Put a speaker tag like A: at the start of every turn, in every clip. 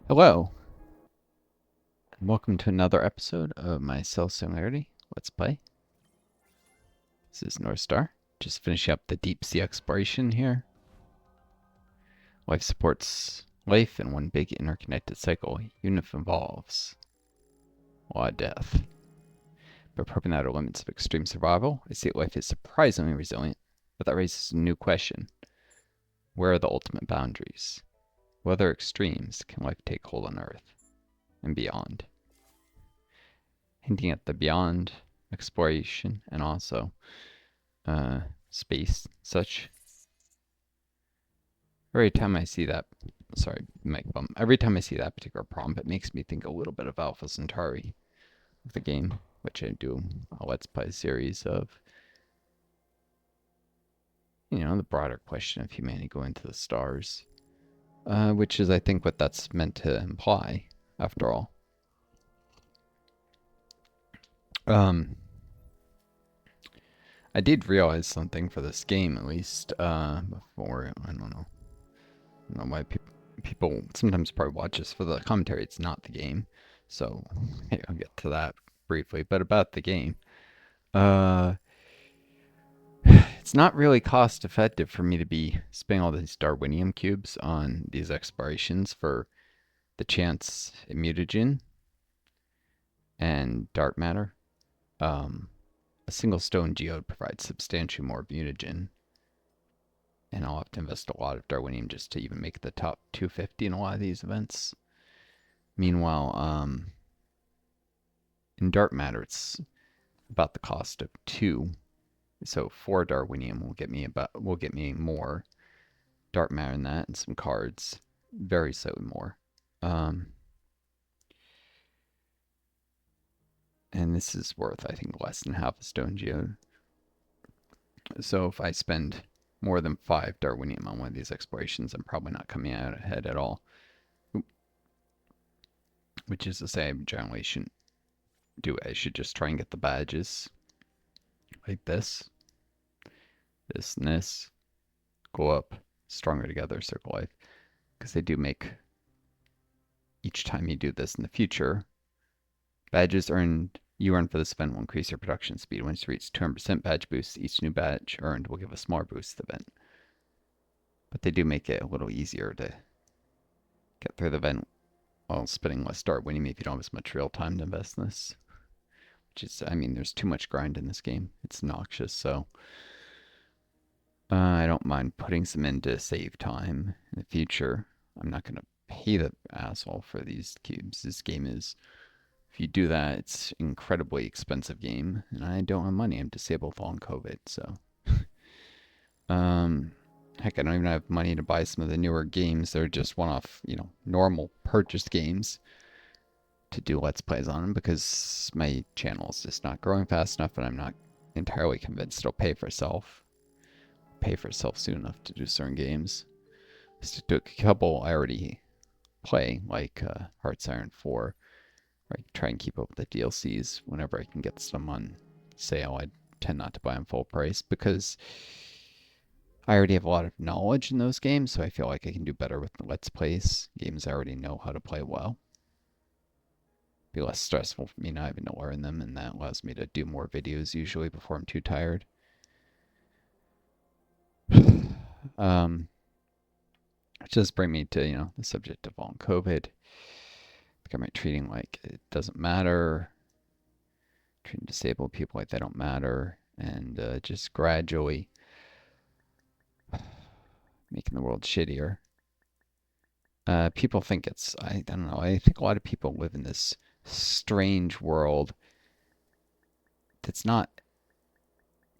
A: Hello, and welcome to another episode of my Singularity Let's Play. This is Northstar, just finishing up the deep sea exploration here. Life supports life in one big interconnected cycle. Even if it involves a lot of death. But probing out the limits of extreme survival, I see life is surprisingly resilient, but that raises a new question. Where are the ultimate boundaries? What other extremes can life take hold on Earth and beyond? Hinting at the beyond exploration and also space such. Every time I see that, sorry, mic bump. Every time I see that particular prompt, it makes me think a little bit of Alpha Centauri, of the game, which I do a Let's Play series of. The broader question of humanity going to the stars, which is, I think, what that's meant to imply, after all. I did realize something for this game, at least, before, I don't know why people sometimes probably watch this for the commentary. It's not the game, so I'll get to that briefly. But about the game, it's not really cost effective for me to be spending all these Darwinium cubes on these explorations for the chance mutagen and dark matter. A single stone geode provides substantially more mutagen, and I'll have to invest a lot of Darwinium just to even make the top 250 in a lot of these events. Meanwhile, in dark matter, it's about the cost of 2. So 4 Darwinium will get me more dark matter than that, and some cards, very slightly more. And this is worth, I think, less than half a stone geode. So if I spend more than 5 Darwinium on one of these explorations, I'm probably not coming out ahead at all. Which is to say, I generally shouldn't do it. I should just try and get the badges like this, this, and this. Go up, stronger together, circle life, because they do make, each time you do this in the future, badges you earn for this event will increase your production speed. Once you reach 200% badge boost, each new badge earned will give a smaller boost to the event. But they do make it a little easier to get through the event while spending less Darwinium if you don't have as much real time to invest in this. Which is, I mean, there's too much grind in this game. It's noxious, so I don't mind putting some in to save time in the future. I'm not going to pay the asshole for these cubes. This game is, if you do that, it's an incredibly expensive game, and I don't have money. I'm disabled on COVID, so. Heck, I don't even have money to buy some of the newer games. They're just one-off, normal purchase games to do Let's Plays on them because my channel is just not growing fast enough, and I'm not entirely convinced it'll pay for itself soon enough to do certain games. Just took a couple I already play, like Hearts Iron 4. I try and keep up with the DLCs whenever I can get some on sale. I tend not to buy them full price because I already have a lot of knowledge in those games, so I feel like I can do better with the Let's Plays, games I already know how to play well. Be less stressful for me not having to learn them, and that allows me to do more videos usually before I'm too tired. Which does bring me to, the subject of long COVID. I might treating like it doesn't matter, treating disabled people like they don't matter, and just gradually making the world shittier. People think I don't know, I think a lot of people live in this strange world that's not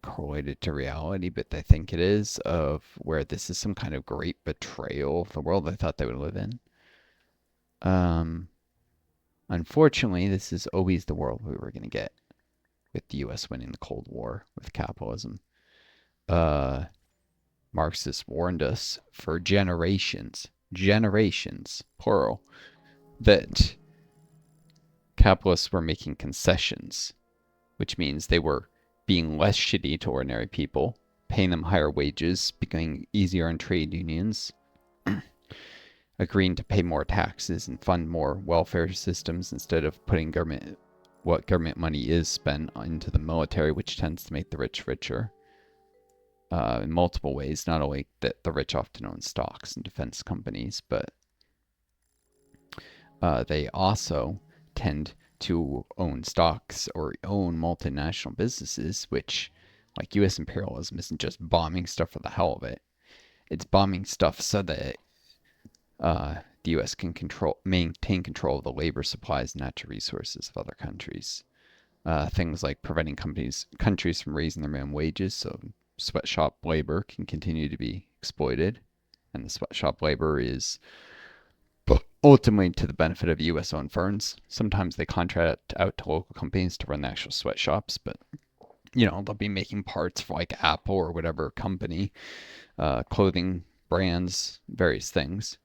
A: correlated to reality, but they think it is, of where this is some kind of great betrayal of the world they thought they would live in. Unfortunately, this is always the world we were going to get with the U.S. winning the Cold War with capitalism. Marxists warned us for generations, plural, that capitalists were making concessions, which means they were being less shitty to ordinary people, paying them higher wages, becoming easier on trade unions, agreeing to pay more taxes and fund more welfare systems instead of putting what government money is spent into the military, which tends to make the rich richer in multiple ways. Not only that the rich often own stocks and defense companies, but they also tend to own stocks or own multinational businesses, which, like U.S. imperialism, isn't just bombing stuff for the hell of it. It's bombing stuff so that the U.S. can maintain control of the labor supplies and natural resources of other countries. Things like preventing countries from raising their minimum wages, so sweatshop labor can continue to be exploited, and the sweatshop labor is ultimately to the benefit of U.S.-owned firms. Sometimes they contract out to local companies to run the actual sweatshops, but they'll be making parts for like Apple or whatever company, clothing brands, various things.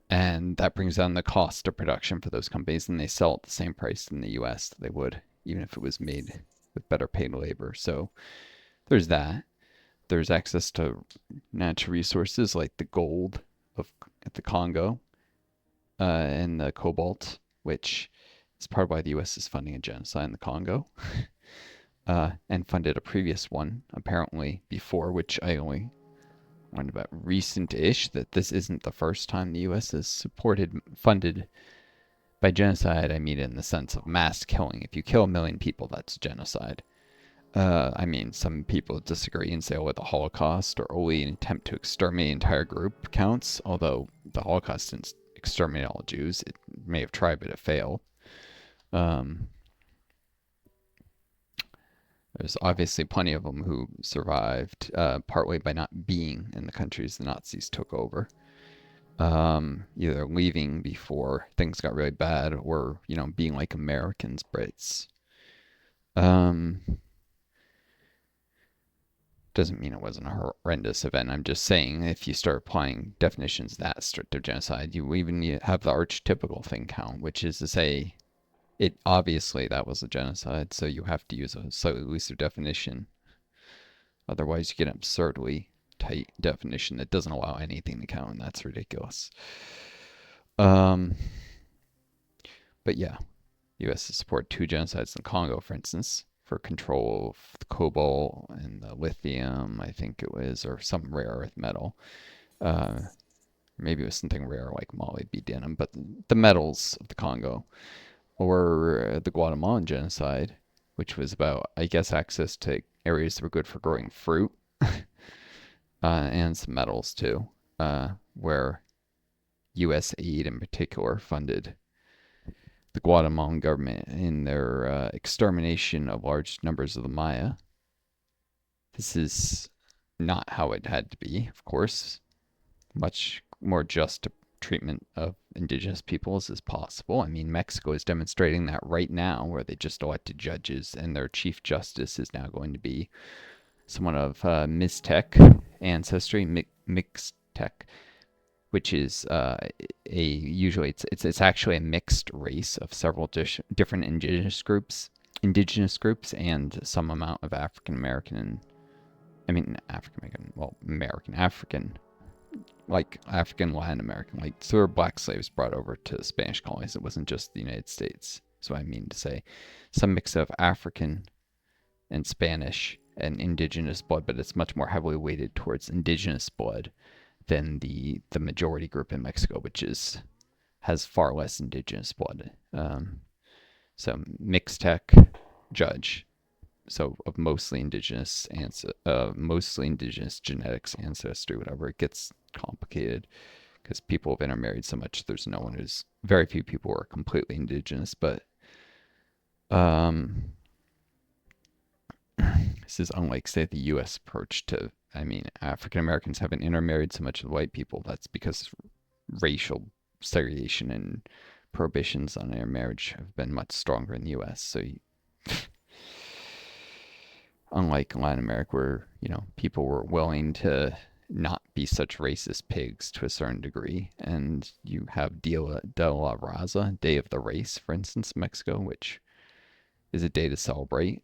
A: And that brings down the cost of production for those companies, and they sell at the same price in the US that they would, even if it was made with better paid labor. So there's that. There's access to natural resources like the gold of the Congo and the cobalt, which is part of why the US is funding a genocide in the Congo. And funded a previous one, apparently before, which I only learned about recent-ish, that this isn't the first time the U.S. has funded by genocide. I mean in the sense of mass killing. If you kill 1 million people, that's genocide. I mean, some people disagree and say, oh, the Holocaust or only an attempt to exterminate an entire group counts, although the Holocaust didn't exterminate all Jews. It may have tried, but it failed. There's obviously plenty of them who survived, partly by not being in the countries the Nazis took over. Either leaving before things got really bad or, being like Americans, Brits. Doesn't mean it wasn't a horrendous event. I'm just saying if you start applying definitions that strict of genocide, you even have the archetypical thing count, which is to say it obviously that was a genocide, so you have to use a slightly looser definition. Otherwise, you get an absurdly tight definition that doesn't allow anything to count, and that's ridiculous. But yeah, U.S. has supported 2 genocides in Congo, for instance, for control of the cobalt and the lithium, I think it was, or some rare earth metal. Maybe it was something rare like molybdenum, but the metals of the Congo. Or the Guatemalan genocide, which was about, I guess, access to areas that were good for growing fruit and some metals too, where U.S. aid in particular funded the Guatemalan government in their extermination of large numbers of the Maya. This is not how it had to be, of course. Much more just treatment of indigenous peoples as possible. I mean, Mexico is demonstrating that right now, where they just elected judges, and their chief justice is now going to be someone of Mixtec ancestry, Mixtec, which is usually it's actually a mixed race of several different indigenous groups, and some amount of African American. American African, like African, Latin American, like so there were black slaves brought over to the Spanish colonies. It wasn't just the United States. So I mean to say, some mix of African and Spanish and indigenous blood, but it's much more heavily weighted towards indigenous blood than the majority group in Mexico, which has far less indigenous blood. So Mixtec judge, so of mostly indigenous genetics ancestry, whatever. It gets complicated because people have intermarried so much. There's very few people who are completely indigenous, but this is unlike, say, the U.S. approach to. I mean, African Americans haven't intermarried so much with white people. That's because racial segregation and prohibitions on intermarriage have been much stronger in the U.S. So unlike Latin America, where people were willing to not be such racist pigs to a certain degree, and you have Dia de la Raza, Day of the Race, for instance, in Mexico, which is a day to celebrate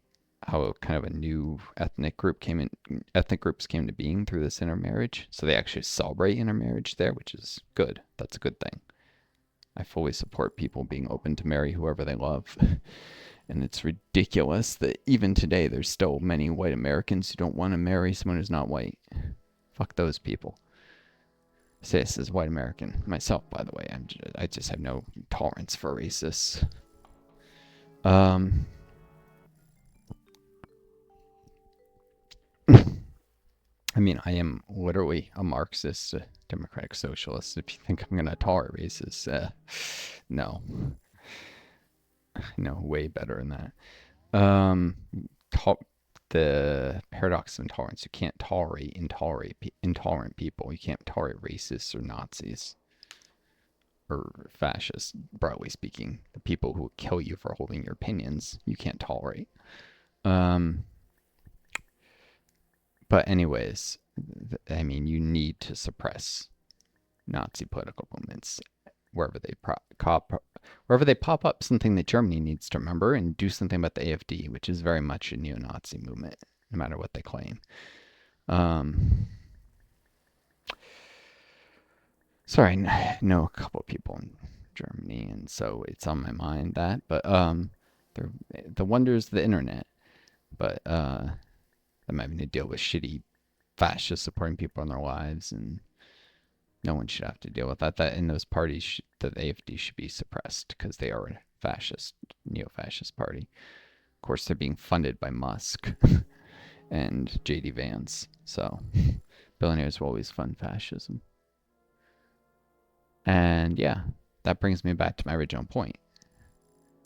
A: how kind of a new ethnic groups came to being through this intermarriage. So they actually celebrate intermarriage there, which is good. That's a good thing. I fully support people being open to marry whoever they love. And it's ridiculous that even today there's still many white Americans who don't want to marry someone who's not white. Fuck those people. I say this as a white American myself, by the way. I just have no tolerance for racists. Um, I mean, I am literally a Marxist, a democratic socialist. If you think I'm going to tolerate racists, no. No, way better than that. The paradox of intolerance. You can't tolerate intolerant people. You can't tolerate racists or Nazis or fascists, broadly speaking. The people who will kill you for holding your opinions, you can't tolerate. Um, but anyways, I mean, you need to suppress Nazi political movements wherever they pop up. Something that Germany needs to remember and do something about the AfD, which is very much a neo-Nazi movement, no matter what they claim. Sorry, I know a couple of people in Germany, and so it's on my mind but the wonders of the internet. But I'm having to deal with shitty fascists supporting people in their lives, and no one should have to deal with that. That in those parties, the AfD should be suppressed because they are a fascist, neo-fascist party. Of course, they're being funded by Musk and JD Vance, so billionaires will always fund fascism. And yeah, that brings me back to my original point.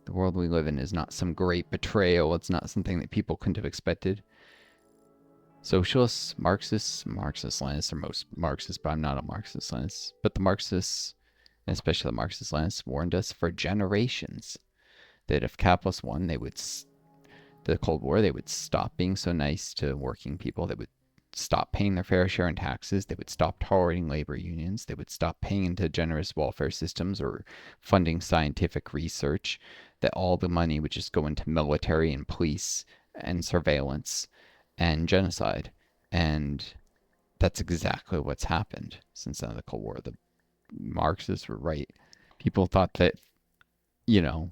A: The world we live in is not some great betrayal. It's not something that people couldn't have expected. Socialists, Marxist-Leninists are most Marxists, but I'm not a Marxist-Leninist. But the Marxists, and especially the Marxist-Leninists, warned us for generations that if capitalists won, the Cold War, they would stop being so nice to working people. They would stop paying their fair share in taxes. They would stop tolerating labor unions. They would stop paying into generous welfare systems or funding scientific research. That all the money would just go into military and police and surveillance and genocide. And that's exactly what's happened since the end of the Cold War. The Marxists were right. People thought that, them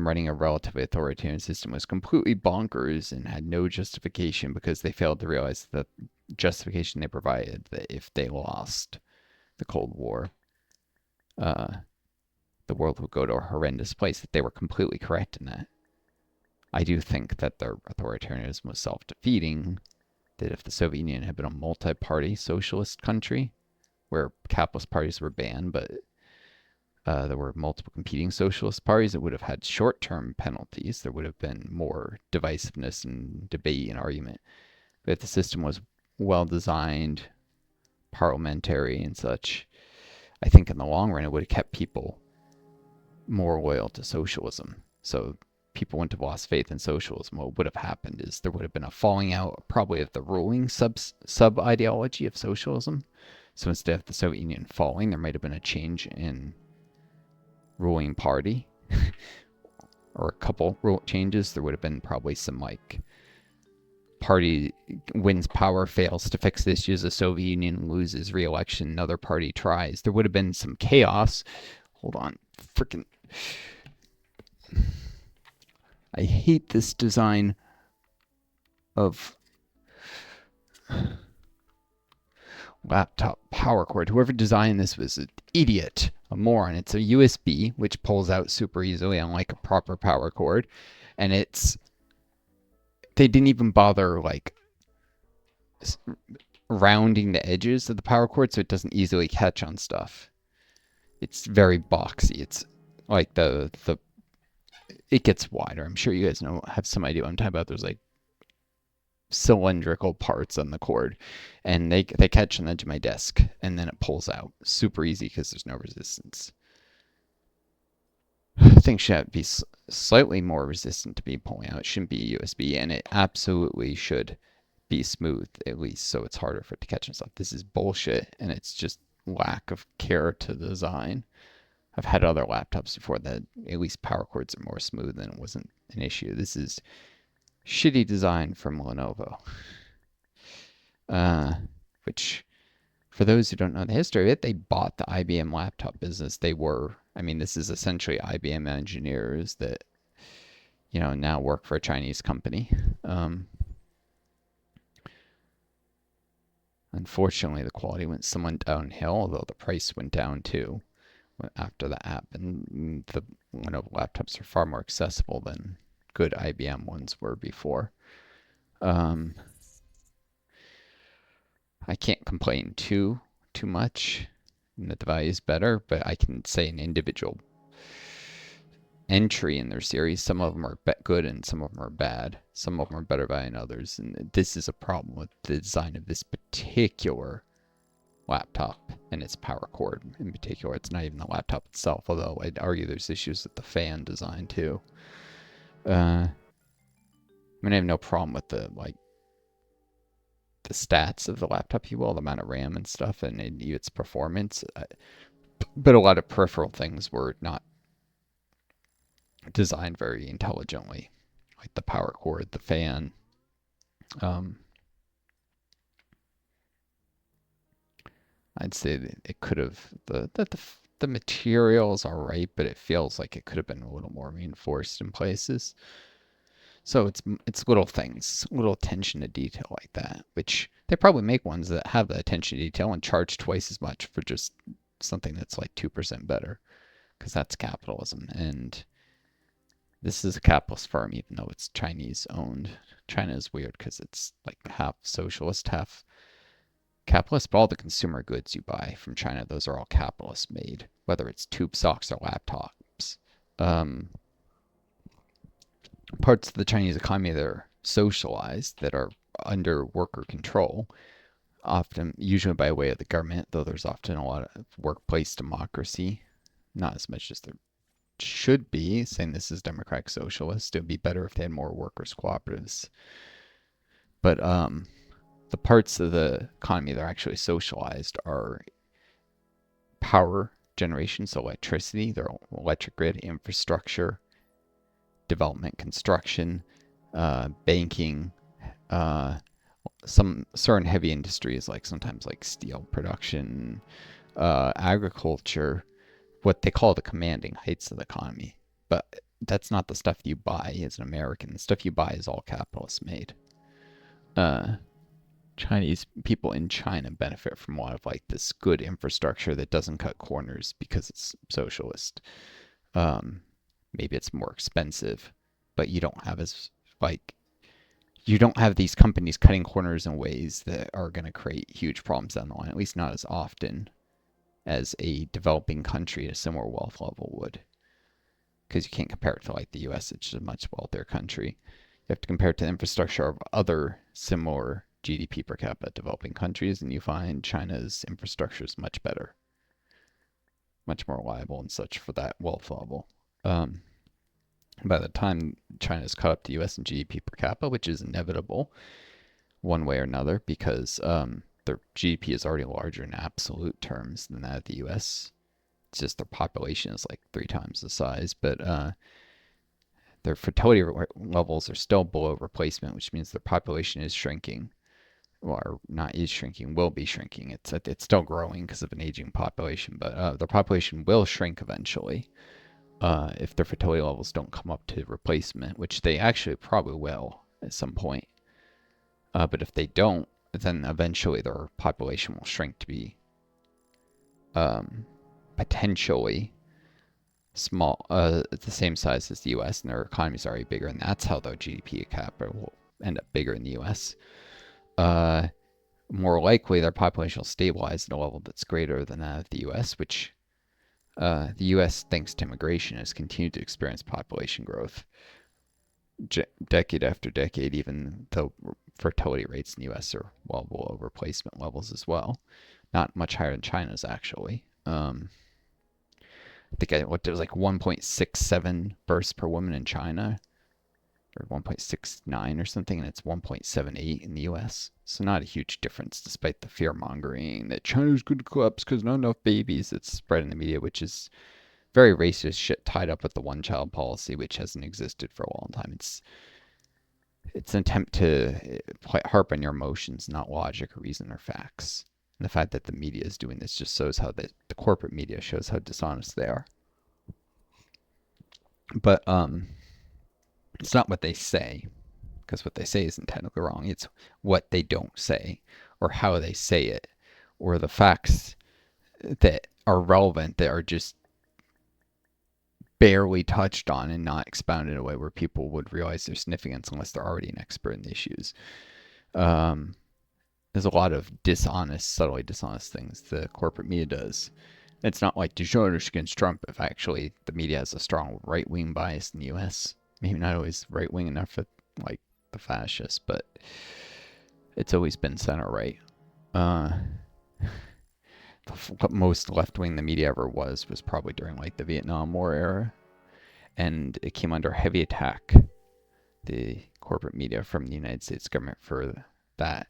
A: running a relatively authoritarian system was completely bonkers and had no justification because they failed to realize that justification they provided that if they lost the Cold War, the world would go to a horrendous place, that they were completely correct in that. I do think that their authoritarianism was self-defeating, that if the Soviet Union had been a multi-party socialist country where capitalist parties were banned, but there were multiple competing socialist parties, it would have had short-term penalties. There would have been more divisiveness and debate and argument. But if the system was well-designed, parliamentary and such, I think in the long run it would have kept people more loyal to socialism. So people wouldn't have lost faith in socialism. What would have happened is there would have been a falling out probably of the ruling sub-ideology of socialism. So instead of the Soviet Union falling, there might have been a change in ruling party or a couple rule changes. There would have been probably some party wins power, fails to fix issues, the Soviet Union loses re-election, another party tries. There would have been some chaos. Hold on. Freaking I hate this design of laptop power cord. Whoever designed this was an idiot, a moron. It's a USB, which pulls out super easily, unlike a proper power cord. And they didn't even bother rounding the edges of the power cord so it doesn't easily catch on stuff. It's very boxy. It's like it gets wider. I'm sure you guys have some idea what I'm talking about. There's cylindrical parts on the cord, and they catch on the edge of my desk, and then it pulls out super easy because there's no resistance. Things should be slightly more resistant to be pulling out. It shouldn't be USB, and it absolutely should be smooth, at least, so it's harder for it to catch and stuff. This is bullshit, and it's just lack of care to design. I've had other laptops before that at least power cords are more smooth and it wasn't an issue. This is shitty design from Lenovo, uh, which, for those who don't know the history of it, they bought the IBM laptop business. I mean, this is essentially IBM engineers that, now work for a Chinese company. Um, Unfortunately, the quality went somewhat downhill, although the price went down too after the app. And the Lenovo laptops are far more accessible than good IBM ones were before. Um, I can't complain too much that the value is better, but I can say an individual entry in their series, some of them are good and some of them are bad. Some of them are better than others, and this is a problem with the design of this particular laptop and its power cord in particular. It's not even the laptop itself, although I'd argue there's issues with the fan design too. I mean, I have no problem with the stats of the laptop, if you will, the amount of RAM and stuff, and its performance. But a lot of peripheral things were not designed very intelligently, like the power cord, the fan. Um, I'd say that it could have the materials are right, but it feels like it could have been a little more reinforced in places. So it's little things, little attention to detail like that, which they probably make ones that have the attention to detail and charge twice as much for just something that's like 2% better, because that's capitalism. And this is a capitalist firm, even though it's Chinese owned. China is weird because it's like half socialist, half capitalist, but all the consumer goods you buy from China, those are all capitalist made, whether it's tube socks or laptops. Um, Parts of the Chinese economy that are socialized, that are under worker control, often, usually by way of the government, though there's often a lot of workplace democracy, not as much as there should be, saying this is democratic socialist. It would be better if they had more workers' cooperatives. But the parts of the economy that are actually socialized are power generation, so electricity, their electric grid, infrastructure, development, construction, banking, uh, some certain heavy industries, like sometimes like steel production, agriculture, what they call the commanding heights of the economy. But that's not the stuff you buy as an American. The stuff you buy is all capitalist made. Uh, Chinese people in China benefit from a lot of like this good infrastructure that doesn't cut corners because it's socialist. Um, Maybe it's more expensive, but like you don't have these companies cutting corners in ways that are going to create huge problems down the line. At least not as often as a developing country at a similar wealth level would, because you can't compare it to like the U.S., which is a much wealthier country. You have to compare it to the infrastructure of other similar GDP per capita developing countries, and you find China's infrastructure is much better, much more reliable and such for that wealth level. Um, by the time China's caught up to US in GDP per capita, which is inevitable one way or another, because their GDP is already larger in absolute terms than that of the US. It's just their population is like 3 times the size, but their fertility levels are still below replacement, which means their population is shrinking. Or not is shrinking, will be shrinking. It's still growing because of an aging population, but the population will shrink eventually if their fertility levels don't come up to replacement, which they actually probably will at some point. But if they don't, then eventually their population will shrink to be potentially the same size as the U.S. and their economy is already bigger, and that's how their GDP per capita will end up bigger in the U.S. Uh, More likely, their population will stabilize at a level that's greater than that of the U.S., which the U.S., thanks to immigration, has continued to experience population growth decade after decade, even though fertility rates in the U.S. are well below replacement levels as well. Not much higher than China's, actually. I think I looked, it was like 1.67 births per woman in China, or 1.69 or something, and it's 1.78 in the US. So not a huge difference, despite the fear mongering that China's going to collapse because not enough babies that's spread in the media, which is very racist shit tied up with the one child policy, which hasn't existed for a long time. It's an attempt to harp on your emotions, not logic or reason or facts. And the fact that the media is doing this just shows how the corporate media shows how dishonest they are. But it's not what they say, because what they say isn't technically wrong. It's what they don't say, or how they say it, or the facts that are relevant that are just barely touched on and not expounded in a way where people would realize their significance unless they're already an expert in the issues. Um, there's a lot of dishonest, subtly dishonest things the corporate media does. It's not like DeJourners against Trump if actually the media has a strong right wing bias in the U.S. Maybe not always right wing enough for like the fascists, but it's always been center right. Uh, what most left wing the media ever was probably during like the Vietnam War era, and it came under heavy attack, the corporate media from the United States government for that.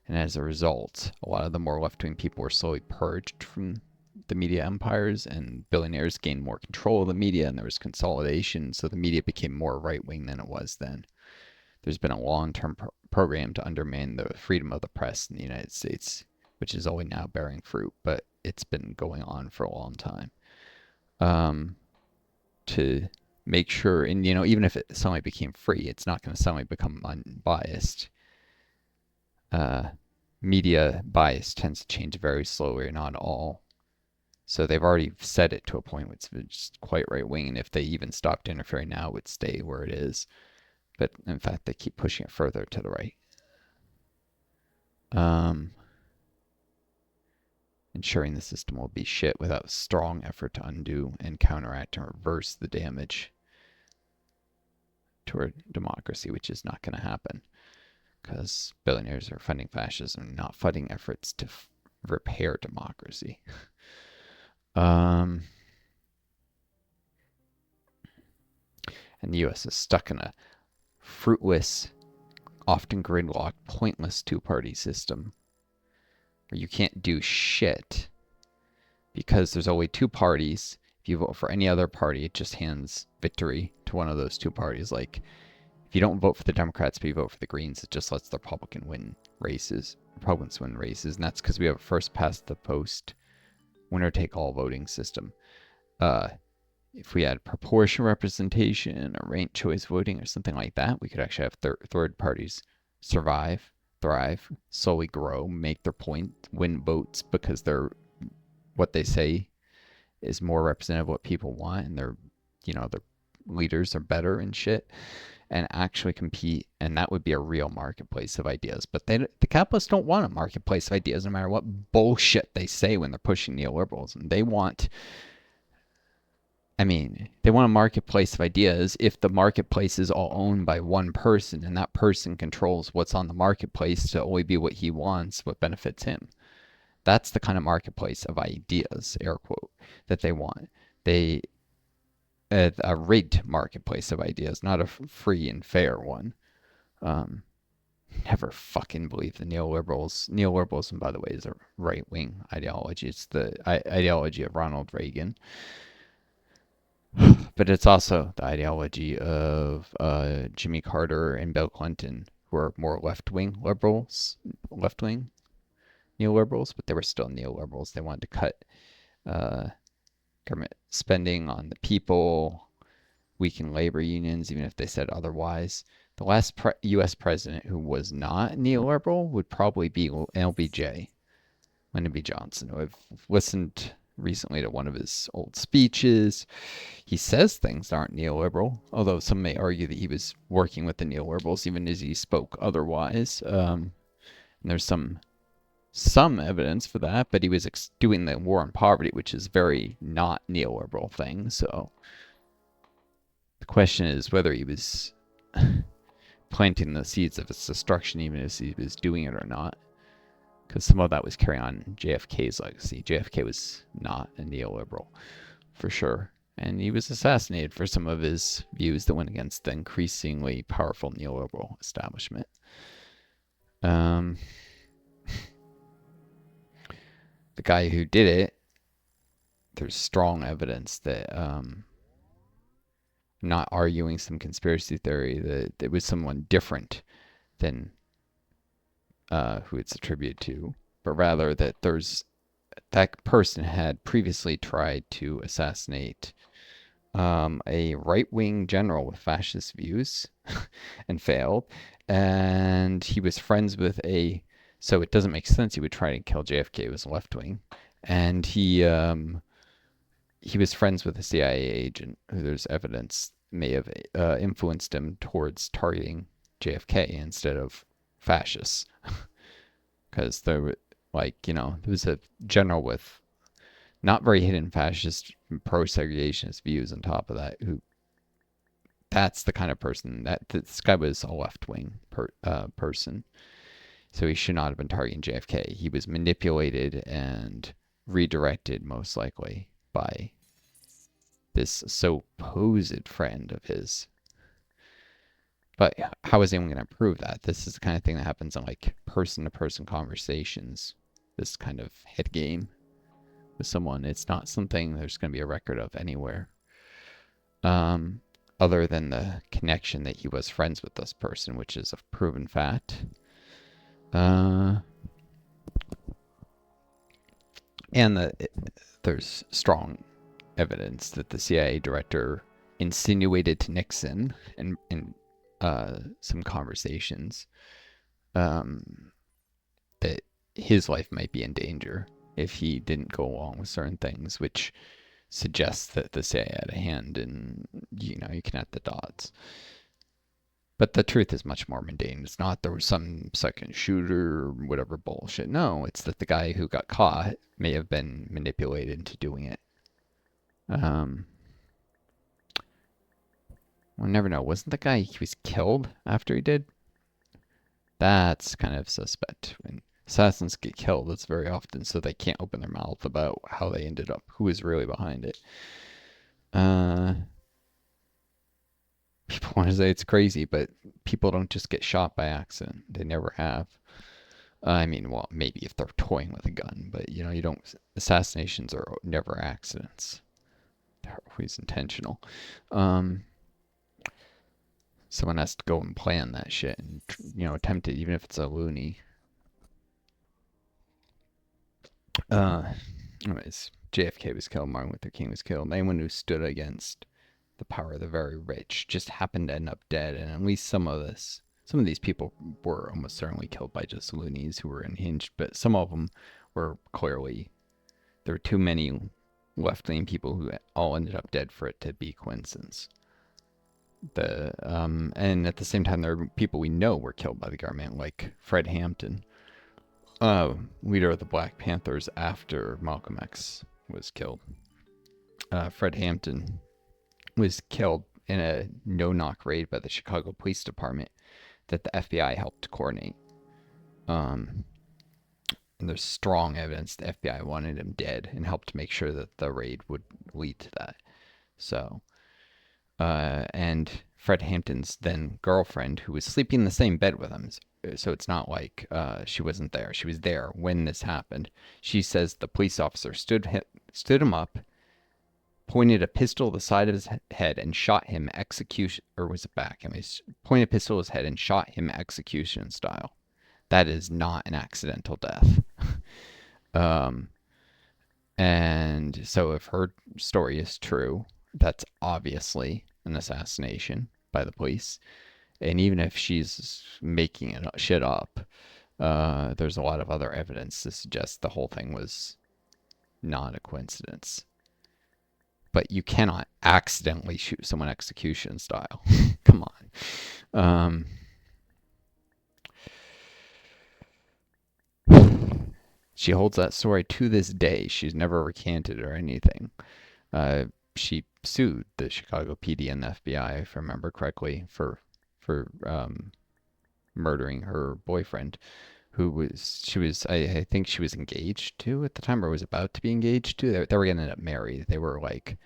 A: And as a result, a lot of the more left wing people were slowly purged from the media empires, and billionaires gained more control of the media, and there was consolidation. So the media became more right wing than it was then. There's been a long term program to undermine the freedom of the press in the United States, which is only now bearing fruit, but it's been going on for a long time. Um, to make sure, and even if it suddenly became free, it's not going to suddenly become unbiased. Uh, Media bias tends to change very slowly, or not at all. So they've already set it to a point where it's quite right wing, and if they even stopped interfering now, it would stay where it is. But in fact, they keep pushing it further to the right. Um, Ensuring the system will be shit without strong effort to undo and counteract and reverse the damage toward democracy, which is not going to happen because billionaires are funding fascism, not funding efforts to repair democracy. Um, and the U.S. is stuck in a fruitless, often gridlocked, pointless two-party system where you can't do shit because there's only two parties. If you vote for any other party, it just hands victory to one of those two parties. Like, if you don't vote for the Democrats but you vote for the Greens, it just lets the Republicans win races. And that's because we have a first past the post, winner take all voting system. Uh, if we had proportional representation or ranked choice voting or something like that, we could actually have third parties survive, thrive, slowly grow, make their point, win votes because they're what they say is more representative of what people want, and their leaders are better and shit, and actually compete, and that would be a real marketplace of ideas. But the capitalists don't want a marketplace of ideas, no matter what bullshit they say when they're pushing neoliberals, and they want a marketplace of ideas if the marketplace is all owned by one person and that person controls what's on the marketplace to only be what he wants, what benefits him. That's the kind of marketplace of ideas, air quote, that they want. They a rigged marketplace of ideas, not a free and fair one. Um, Never fucking believe the neoliberals. Neoliberalism, by the way, is a right wing ideology. It's the ideology of Ronald Reagan, but it's also the ideology of Jimmy Carter and Bill Clinton, who are more left wing liberals, left wing neoliberals, but they were still neoliberals. They wanted to cut uh, government spending on the people, weaken labor unions, even if they said otherwise. The last U.S. president who was not neoliberal would probably be LBJ, Lyndon B. Johnson. I've listened recently to one of his old speeches. He says things aren't neoliberal, although some may argue that he was working with the neoliberals even as he spoke otherwise. And there's some evidence for that, but he was doing the war on poverty, which is very not neoliberal thing. So the question is whether he was planting the seeds of its destruction, even as he was doing it or not. Because some of that was carrying on JFK's legacy. JFK was not a neoliberal, for sure. And he was assassinated for some of his views that went against the increasingly powerful neoliberal establishment. The guy who did it, there's strong evidence that not arguing some conspiracy theory that it was someone different than who it's attributed to, but rather that that person had previously tried to assassinate a right wing general with fascist views and failed. And he was friends with so it doesn't make sense he would try to kill JFK. It was left wing. And he was friends with a CIA agent who there's evidence may have influenced him towards targeting JFK instead of fascists. Because there were, there was a general with not very hidden fascist pro segregationist views on top of that who that's the kind of person that this guy was a left wing person. So he should not have been targeting JFK. He was manipulated and redirected, most likely, by this supposed friend of his. But how is anyone going to prove that? This is the kind of thing that happens in like person to person conversations. This kind of head game with someone. It's not something there's going to be a record of anywhere. Um, Other than the connection that he was friends with this person, which is a proven fact. Uh, and there's strong evidence that the CIA director insinuated to Nixon in some conversations that his life might be in danger if he didn't go along with certain things, which suggests that the CIA had a hand in, you connect the dots. But the truth is much more mundane. It's not there was some second shooter or whatever bullshit. No, it's that the guy who got caught may have been manipulated into doing it. Um, we'll never know. Wasn't the guy he was killed after he did? That's kind of suspect. When assassins get killed, it's very often so they can't open their mouth about how they ended up, who is really behind it. People want to say it's crazy, but people don't just get shot by accident. They never have. I mean, well, maybe if they're toying with a gun, but you don't. Assassinations are never accidents. They're always intentional. Um, Someone has to go and plan that shit and attempt it, even if it's a loony. Uh, Anyways, JFK was killed. Martin Luther King was killed. Anyone who stood against the power of the very rich just happened to end up dead, and at least some of these people were almost certainly killed by just loonies who were unhinged, but some of them were clearly there were too many left-leaning people who all ended up dead for it to be coincidence. And at the same time, there are people we know were killed by the government, like Fred Hampton, leader of the Black Panthers after Malcolm X was killed. Fred Hampton was killed in a no-knock raid by the Chicago Police Department that the FBI helped coordinate. And there's strong evidence the FBI wanted him dead and helped make sure that the raid would lead to that. So, and Fred Hampton's then girlfriend, who was sleeping in the same bed with him, so it's not like she wasn't there. She was there when this happened. She says the police officer stood him up, pointed a pistol at the side of his head and shot him execution, or was it back? I mean, pointed a pistol at his head and shot him execution style. That is not an accidental death. um, and so if her story is true, that's obviously an assassination by the police. And even if she's making it shit up, there's a lot of other evidence to suggest the whole thing was not a coincidence. But you cannot accidentally shoot someone execution style. Come on. She holds that story to this day. She's never recanted or anything. She sued the Chicago PD and the FBI, if I remember correctly, for murdering her boyfriend, I think she was engaged to at the time, or was about to be engaged to. They were gonna end up married. They were like,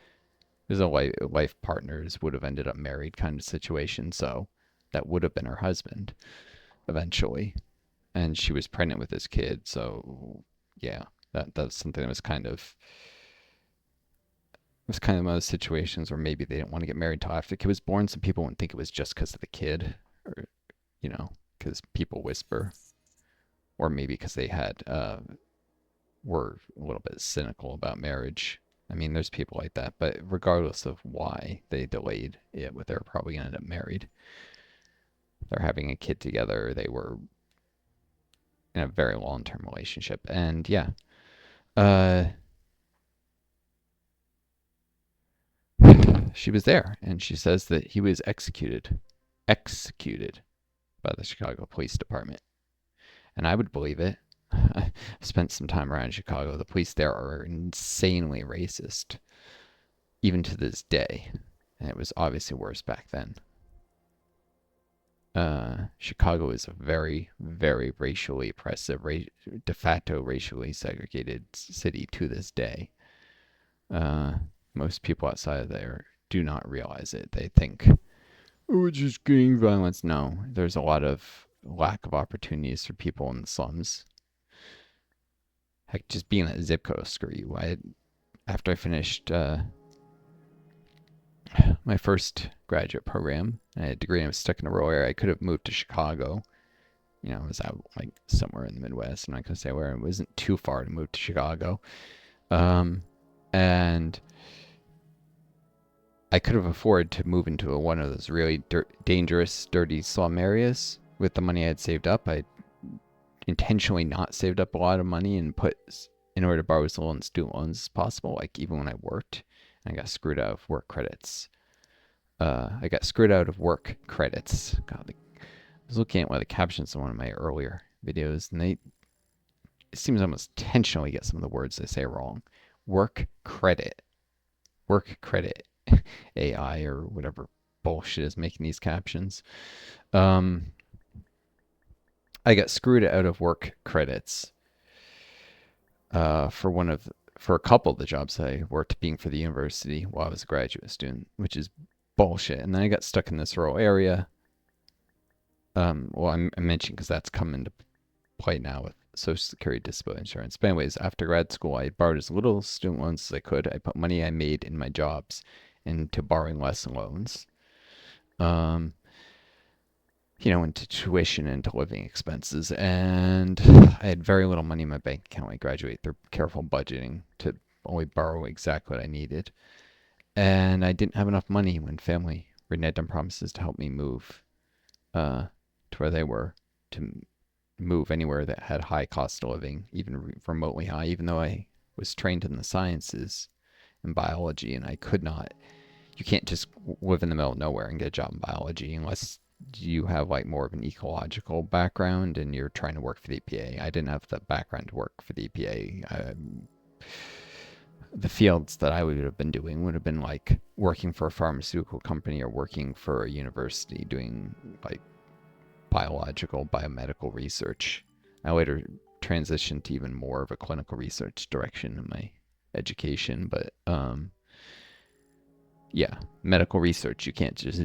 A: there's a life partners would have ended up married kind of situation. So that would have been her husband eventually, and she was pregnant with his kid. So yeah, that's something that was kind of was kind of one of those situations where maybe they didn't want to get married till after the kid was born. Some people wouldn't think it was just because of the kid, or you know, because people whisper, or maybe because they had were a little bit cynical about marriage. I mean, there's people like that, but regardless of why they delayed it, they're probably gonna end up married. They're having a kid together. They were in a very long-term relationship, and yeah, uh, she was there, and she says that he was executed by the Chicago Police Department. And I would believe it. I spent some time around Chicago. The police there are insanely racist, even to this day. And it was obviously worse back then. Chicago is a very, very racially oppressive, de facto racially segregated city to this day. Uh, Most people outside of there do not realize it. They think, oh, it's just gang violence. No, there's a lot of lack of opportunities for people in the slums. Heck, just being that zip code will screw you. After I finished my first graduate program, I had a degree and I was stuck in a rural area. I could have moved to Chicago. You know, I was out like somewhere in the Midwest. I'm not going to say where. It wasn't too far to move to Chicago. Um, and I could have afforded to move into one of those really dangerous, dirty slum areas with the money I had saved up. I intentionally not saved up a lot of money and put in order to borrow as little in student loans as possible. Like even when I worked, I got screwed out of work credits. I got screwed out of work credits. God, I was looking at one of the captions in one of my earlier videos, and it seems almost intentionally get some of the words they say wrong. Work credit, work credit, AI or whatever bullshit is making these captions. Um, I got screwed out of work credits for a couple of the jobs I worked being for the university while I was a graduate student, which is bullshit. And then I got stuck in this rural area. Well, I mentioned because that's come into play now with Social Security disability insurance. But anyways, after grad school, I borrowed as little student loans as I could. I put money I made in my jobs into borrowing less loans. Um, into tuition and to living expenses. And I had very little money in my bank account when I graduated through careful budgeting to only borrow exactly what I needed. And I didn't have enough money when family reneged on promises to help me move to where they were, to move anywhere that had high cost of living, even remotely high, even though I was trained in the sciences and biology, and I could not. You can't just live in the middle of nowhere and get a job in biology unless you have like more of an ecological background and you're trying to work for the EPA. I didn't have the background to work for the EPA. The fields that I would have been doing would have been like working for a pharmaceutical company or working for a university doing like biomedical research. I later transitioned to even more of a clinical research direction in my education, but yeah, medical research you can't just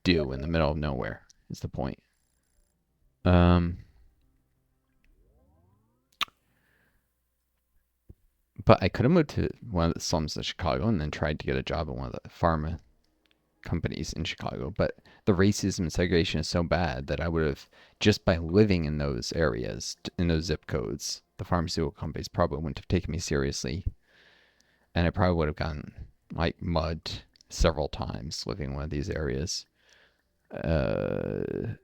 A: do in the middle of nowhere is the point. Um, but I could have moved to one of the slums of Chicago and then tried to get a job at one of the pharma companies in Chicago. But the racism and segregation is so bad that I would have, just by living in those areas, in those zip codes, the pharmaceutical companies probably wouldn't have taken me seriously. And I probably would have gotten like mugged several times living in one of these areas. Would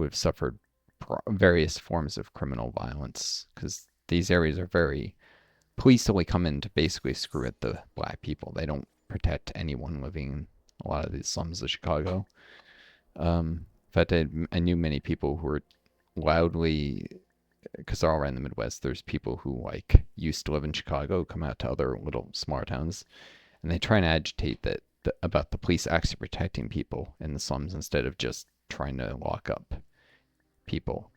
A: have suffered various forms of criminal violence because these areas are very police only come in to basically screw at the black people. They don't protect anyone living in a lot of these slums of Chicago. In fact, I knew many people who were loudly, because they're all around the Midwest. There's people who like used to live in Chicago, come out to other little smaller towns, and they try and agitate about the police actually protecting people in the slums instead of just trying to lock up people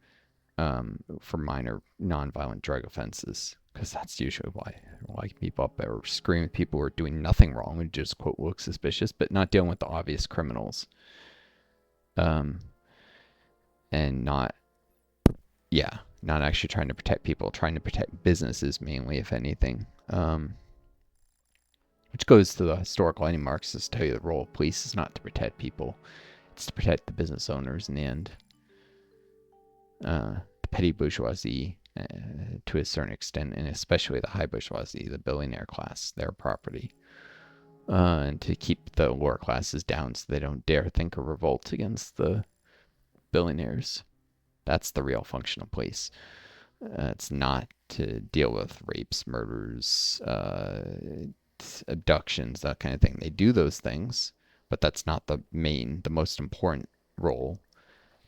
A: for minor nonviolent drug offenses, because that's usually why like people up there screaming at people who are doing nothing wrong and just quote look suspicious, but not dealing with the obvious criminals. And not actually trying to protect people, trying to protect businesses mainly, if anything. which goes to the historical landmarks. To tell you the role of police is not to protect people; it's to protect the business owners in the end. The petty bourgeoisie, to a certain extent, and especially the high bourgeoisie, the billionaire class, their property, and to keep the lower classes down so they don't dare think of revolt against the billionaires. That's the real function of police. It's not to deal with rapes, murders, abductions, that kind of thing. They do those things, but that's not the most important role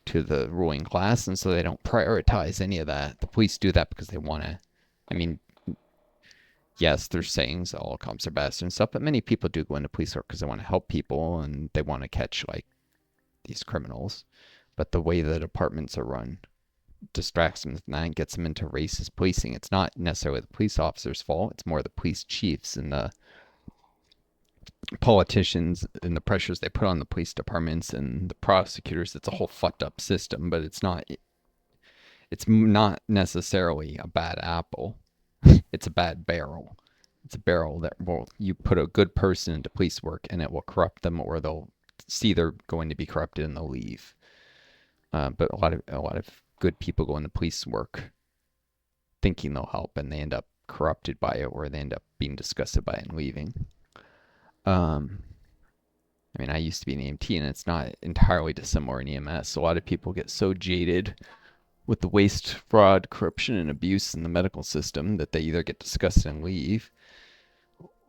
A: to the ruling class, and so they don't prioritize any of that. The police do that because they want to. I mean, yes, there's sayings all cops are bastards and stuff, but many people do go into police work because they want to help people and they want to catch like these criminals. But the way the departments are run distracts them from that and gets them into racist policing. It's not necessarily the police officers' fault. It's more the police chiefs and the politicians and the pressures they put on the police departments and the prosecutors. It's a whole fucked up system, but it's not. It's not necessarily a bad apple. It's a bad barrel. It's a barrel that will you put a good person into police work and it will corrupt them, or they'll see they're going to be corrupted and they'll leave. But a lot of good people go into police work thinking they'll help, and they end up corrupted by it, or they end up being disgusted by it and leaving. Um, I mean, I used to be an EMT, and it's not entirely dissimilar in EMS. A lot of people get so jaded with the waste, fraud, corruption, and abuse in the medical system that they either get disgusted and leave,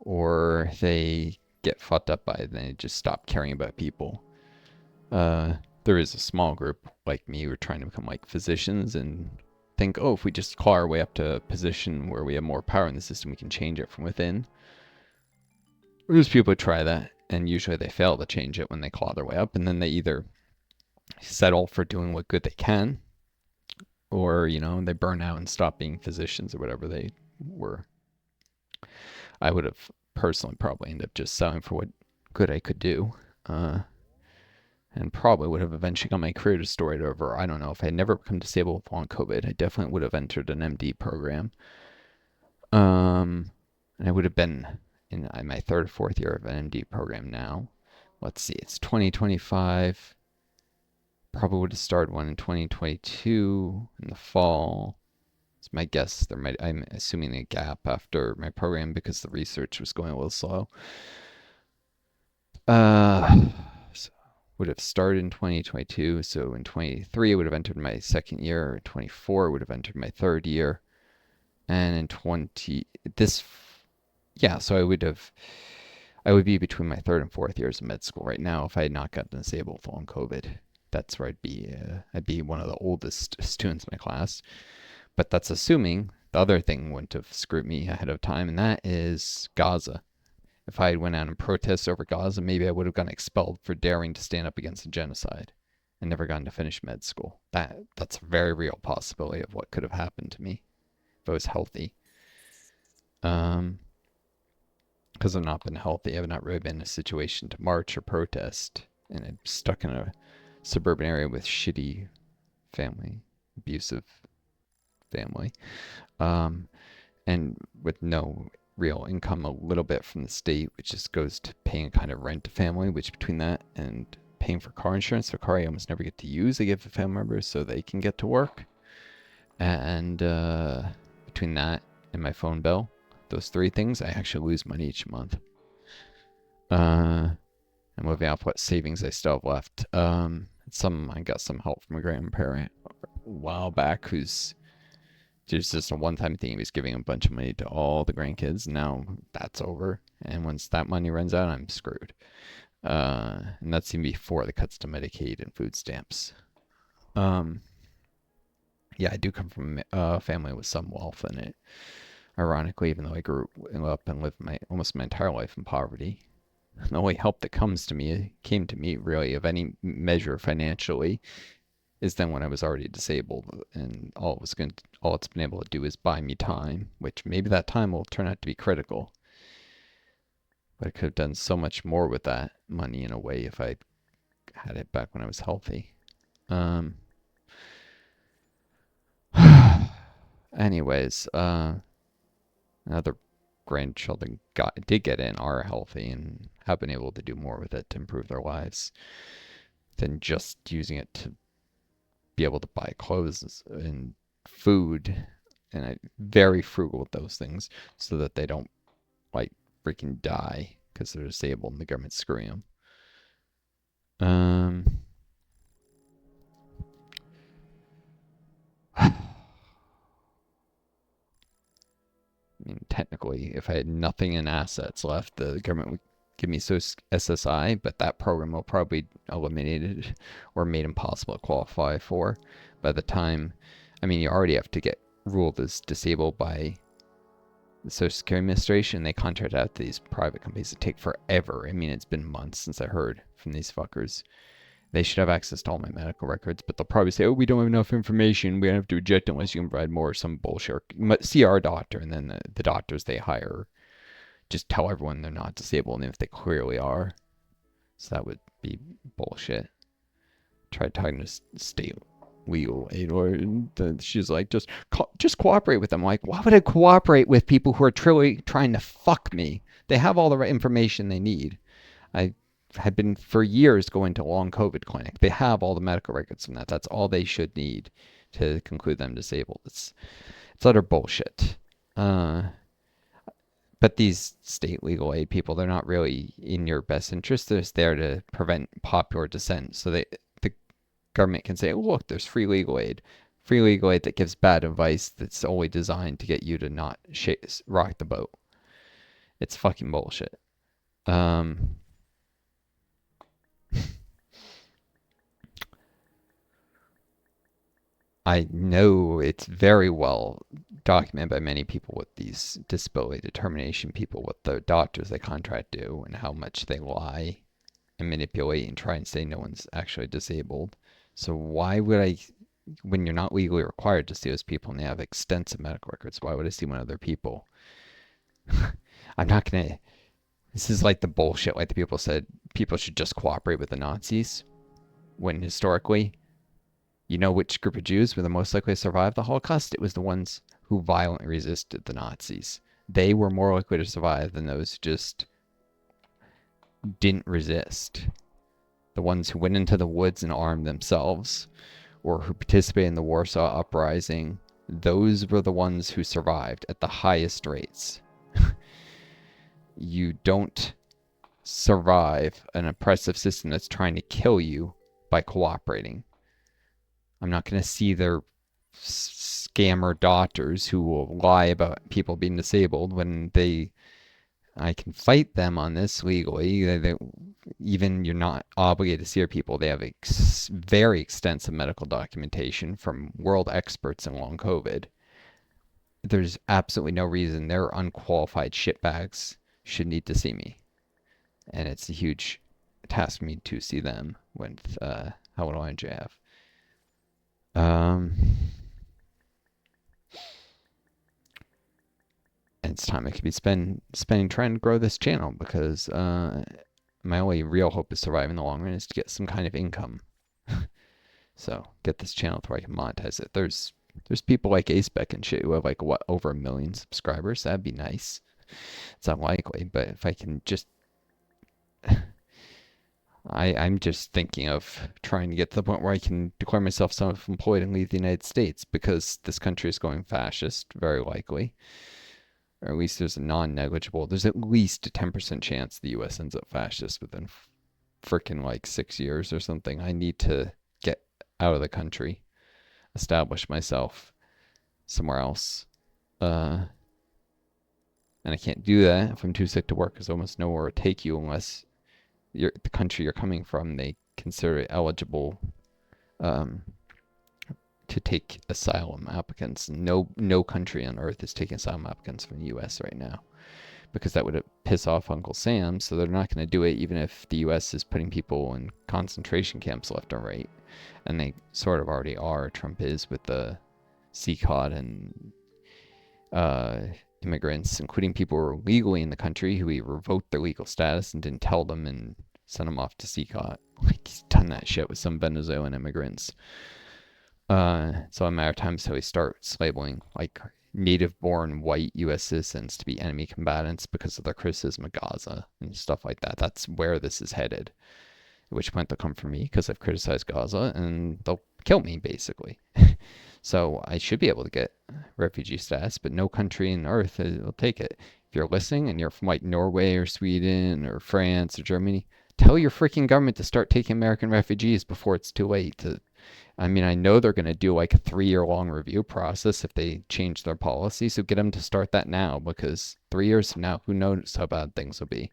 A: or they get fucked up by it and they just stop caring about people. There is a small group like me who are trying to become like physicians and think, oh, if we just claw our way up to a position where we have more power in the system, we can change it from within. There's people who try that, and usually they fail to change it when they claw their way up, and then they either settle for doing what good they can, or they burn out and stop being physicians or whatever they were. I would have personally probably ended up just selling for what good I could do, and probably would have eventually got my career destroyed over. I don't know, if I had never become disabled with long COVID, I definitely would have entered an MD program. And I would have been in my third or fourth year of an MD program now. Let's see, it's 2025. Probably would have started one in 2022 in the fall. It's my guess. I'm assuming a gap after my program because the research was going a little slow. So would have started in 2022. So in 23, I would have entered my second year. In 24, I would have entered my third year. And in so I would be between my third and fourth years of med school right now if I had not gotten disabled with long COVID. That's where I'd be. I'd be one of the oldest students in my class. But that's assuming the other thing wouldn't have screwed me ahead of time, and that is Gaza. If I had went out and protested over Gaza, maybe I would have gotten expelled for daring to stand up against a genocide and never gotten to finish med school. That's a very real possibility of what could have happened to me if I was healthy. Because I've not been healthy, I've not really been in a situation to march or protest, and I'm stuck in a suburban area with shitty family, abusive family, and with no real income, a little bit from the state, which just goes to paying a kind of rent to family, which between that and paying for car insurance, the car I almost never get to use, I give to family members so they can get to work. And between that and my phone bill, those three things, I actually lose money each month. I'm living off what savings I still have left. I got some help from a grandparent a while back who's just a one-time thing. He was giving a bunch of money to all the grandkids. Now that's over, and once that money runs out, I'm screwed. And that's even before the cuts to Medicaid and food stamps. Yeah, I do come from a family with some wealth in it. Ironically, even though I grew up and lived almost my entire life in poverty, the only help that came to me really of any measure financially is then when I was already disabled, and all it's been able to do is buy me time, which maybe that time will turn out to be critical. But I could have done so much more with that money in a way if I had it back when I was healthy. Anyways, another grandchildren did get in are healthy and have been able to do more with it to improve their lives than just using it to be able to buy clothes and food. And I'm very frugal with those things so that they don't like freaking die because they're disabled and the government's screwing them. I mean, technically, if I had nothing in assets left, the government would give me SSI, but that program will probably be eliminated or made impossible to qualify for by the time. I mean, you already have to get ruled as disabled by the Social Security Administration. They contract out to these private companies that take forever. I mean, it's been months since I heard from these fuckers. They should have access to all my medical records, but they'll probably say, oh, we don't have enough information. We have to reject it unless you can provide more, some bullshit. See our doctor, and then the doctors they hire just tell everyone they're not disabled, and if they clearly are. So that would be bullshit. Tried talking to state legal aid lawyer, and she's like, just cooperate with them. I'm like, why would I cooperate with people who are truly trying to fuck me? They have all the right information they need. I had been for years going to long COVID clinic. They have all the medical records from that. That's all they should need to conclude them disabled. It's utter bullshit. But these state legal aid people, they're not really in your best interest. They're just there to prevent popular dissent. So the government can say, oh, look, there's free legal aid. Free legal aid that gives bad advice that's only designed to get you to not rock the boat. It's fucking bullshit. I know it's very well documented by many people what these disability determination people, what the doctors they contract do, and how much they lie and manipulate and try and say no one's actually disabled. So why would I, when you're not legally required to see those people and they have extensive medical records, why would I see one of their people? I'm not going to, this is like the bullshit, like the people said people should just cooperate with the Nazis, when historically, you know which group of Jews were the most likely to survive the Holocaust? It was the ones who violently resisted the Nazis. They were more likely to survive than those who just didn't resist. The ones who went into the woods and armed themselves, or who participated in the Warsaw Uprising, those were the ones who survived at the highest rates. You don't survive an oppressive system that's trying to kill you by cooperating. I'm not going to see their scammer doctors who will lie about people being disabled when I can fight them on this legally. Even you're not obligated to see their people. They have very extensive medical documentation from world experts in long COVID. There's absolutely no reason their unqualified shitbags should need to see me. And it's a huge task for me to see them with how little energy I have. And it's time I could be spending trying to grow this channel, because my only real hope of surviving in the long run is to get some kind of income. So get this channel to where I can monetize it. There's people like Acebeck and shit who have like over 1 million subscribers. That'd be nice. It's unlikely, but if I can just I'm just thinking of trying to get to the point where I can declare myself self-employed and leave the United States, because this country is going fascist, very likely. Or at least there's a non-negligible, there's at least a 10% chance the U.S. ends up fascist within freaking like 6 years or something. I need to get out of the country, establish myself somewhere else. And I can't do that if I'm too sick to work, because almost nowhere will take you unless the country you're coming from, they consider it eligible to take asylum applicants. No country on earth is taking asylum applicants from the U.S. right now, because that would piss off Uncle Sam, so they're not going to do it even if the U.S. is putting people in concentration camps left and right. And they sort of already are. Trump is, with the CCOT and immigrants, including people who were legally in the country, who he revoked their legal status and didn't tell them and sent them off to CCOT. Like, he's done that shit with some Venezuelan immigrants. So a matter of time until he starts labeling, like, native-born white U.S. citizens to be enemy combatants because of their criticism of Gaza and stuff like that. That's where this is headed. At which point they'll come for me because I've criticized Gaza and they'll kill me, basically. So I should be able to get refugee status, but no country on earth will take it. If you're listening and you're from like Norway or Sweden or France or Germany, tell your freaking government to start taking American refugees before it's too late to. I mean, I know they're going to do like a 3 year long review process if they change their policy. So get them to start that now, because 3 years from now, who knows how bad things will be.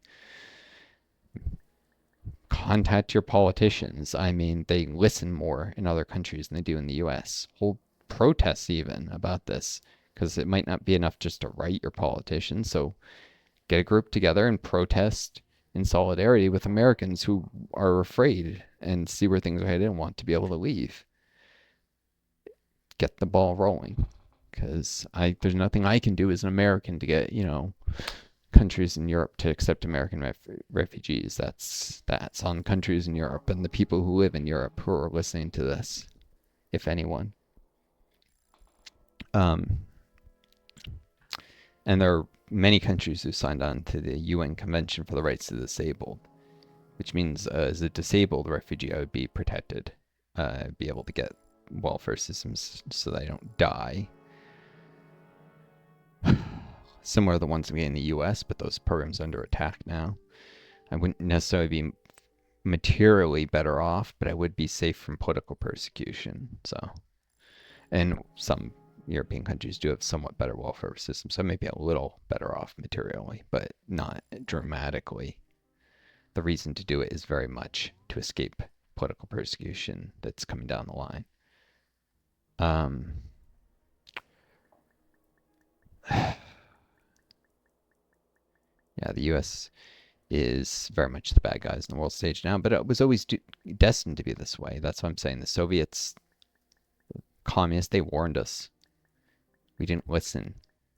A: Contact your politicians. I mean, they listen more in other countries than they do in the US. Hold protests even about this, because it might not be enough just to write your politicians. So get a group together and protest in solidarity with Americans who are afraid and see where things are headed and want to be able to leave. Get the ball rolling, because there's nothing I can do as an American to get countries in Europe to accept American refugees. That's on countries in Europe and the people who live in Europe who are listening to this, if anyone. And there are many countries who signed on to the UN Convention for the Rights of the Disabled, which means as a disabled refugee, I would be protected, be able to get welfare systems so that I don't die. Similar to the ones we get in the US, but those programs are under attack now. I wouldn't necessarily be materially better off, but I would be safe from political persecution. So, and some European countries do have somewhat better welfare systems, so I may be a little better off materially, but not dramatically. The reason to do it is very much to escape political persecution that's coming down the line. Yeah, the U.S. is very much the bad guys in the world stage now, but it was always destined to be this way. That's what I'm saying. The Soviets, communists, they warned us. We didn't listen.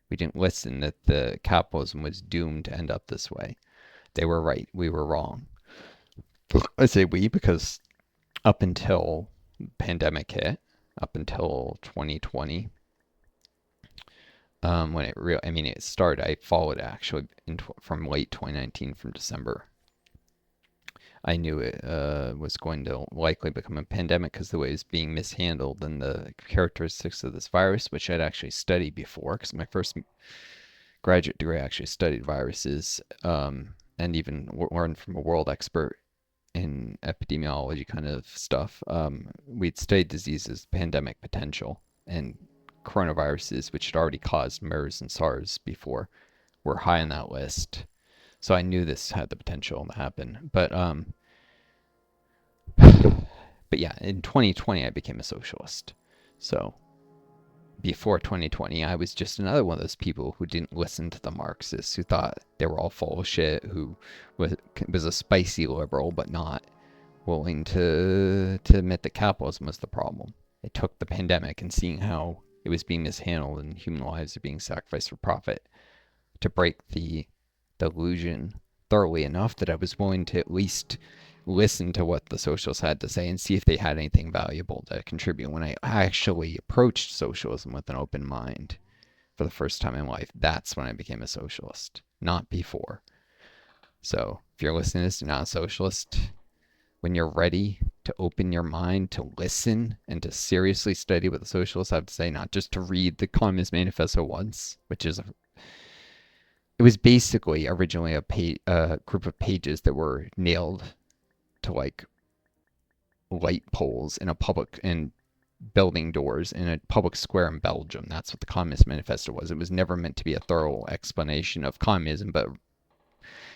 A: We didn't listen that the capitalism was doomed to end up this way. They were right. We were wrong. I say we because up until the pandemic hit, up until 2020, when it started, I followed it actually from late 2019, from December. I knew it was going to likely become a pandemic because the way it was being mishandled and the characteristics of this virus, which I'd actually studied before, because my first graduate degree I actually studied viruses, and even learned from a world expert in epidemiology kind of stuff. We'd studied diseases, pandemic potential, and coronaviruses, which had already caused MERS and SARS before, were high on that list. So I knew this had the potential to happen. But yeah, in 2020 I became a socialist. So before 2020, I was just another one of those people who didn't listen to the Marxists, who thought they were all full of shit, who was a spicy liberal, but not willing to admit that capitalism was the problem. It took the pandemic and seeing how it was being mishandled and human lives are being sacrificed for profit to break the illusion thoroughly enough that I was willing to at least listen to what the socialists had to say and see if they had anything valuable to contribute. When I actually approached socialism with an open mind for the first time in life, that's when I became a socialist, not before. So if you're listening to this, you're not a socialist. When you're ready to open your mind to listen and to seriously study what the socialists have to say, not just to read the Communist Manifesto once, which is it was basically originally a group of pages that were nailed to like light poles in a public and building doors in a public square in Belgium. That's what the Communist Manifesto was. It was never meant to be a thorough explanation of communism, but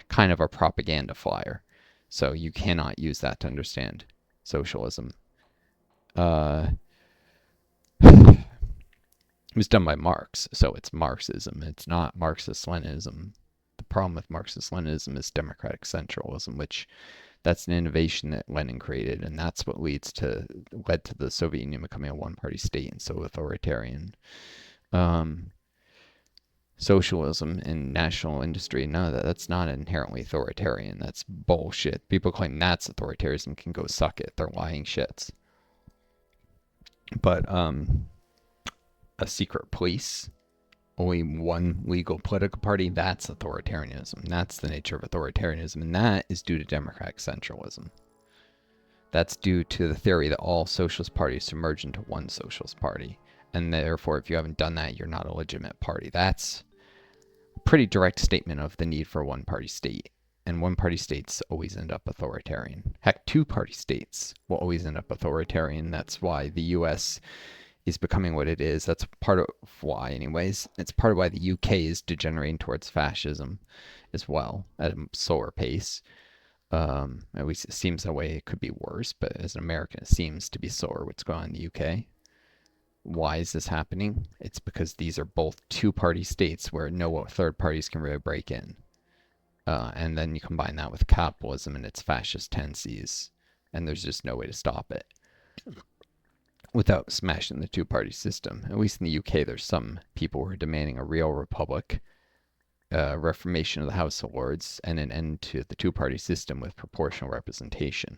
A: kind of a propaganda flyer. So you cannot use that to understand socialism. It was done by Marx, so it's Marxism. It's not Marxist-Leninism. The problem with Marxist-Leninism is democratic centralism, which that's an innovation that Lenin created, and that's what led to the Soviet Union becoming a one-party state and so authoritarian. Socialism and national industry, none of that's not inherently authoritarian. That's bullshit. People claim that's authoritarianism can go suck it. They're lying shits. But a secret police only one legal political party, that's authoritarianism. That's the nature of authoritarianism, and that is due to democratic centralism. That's due to the theory that all socialist parties merge into one socialist party, and therefore, if you haven't done that, you're not a legitimate party. That's a pretty direct statement of the need for a one-party state. And one-party states always end up authoritarian. Heck, two-party states will always end up authoritarian. That's why the U.S. is becoming what it is. That's part of why, anyways. It's part of why the UK is degenerating towards fascism as well at a slower pace. At least it seems that way. It could be worse, but as an American, it seems to be slower what's going on in the UK. Why is this happening? It's because these are both two-party states where no third parties can really break in. And then you combine that with capitalism and its fascist tendencies, and there's just no way to stop it without smashing the two-party system. At least in the UK, there's some people who are demanding a real republic, reformation of the House of Lords, and an end to the two-party system with proportional representation.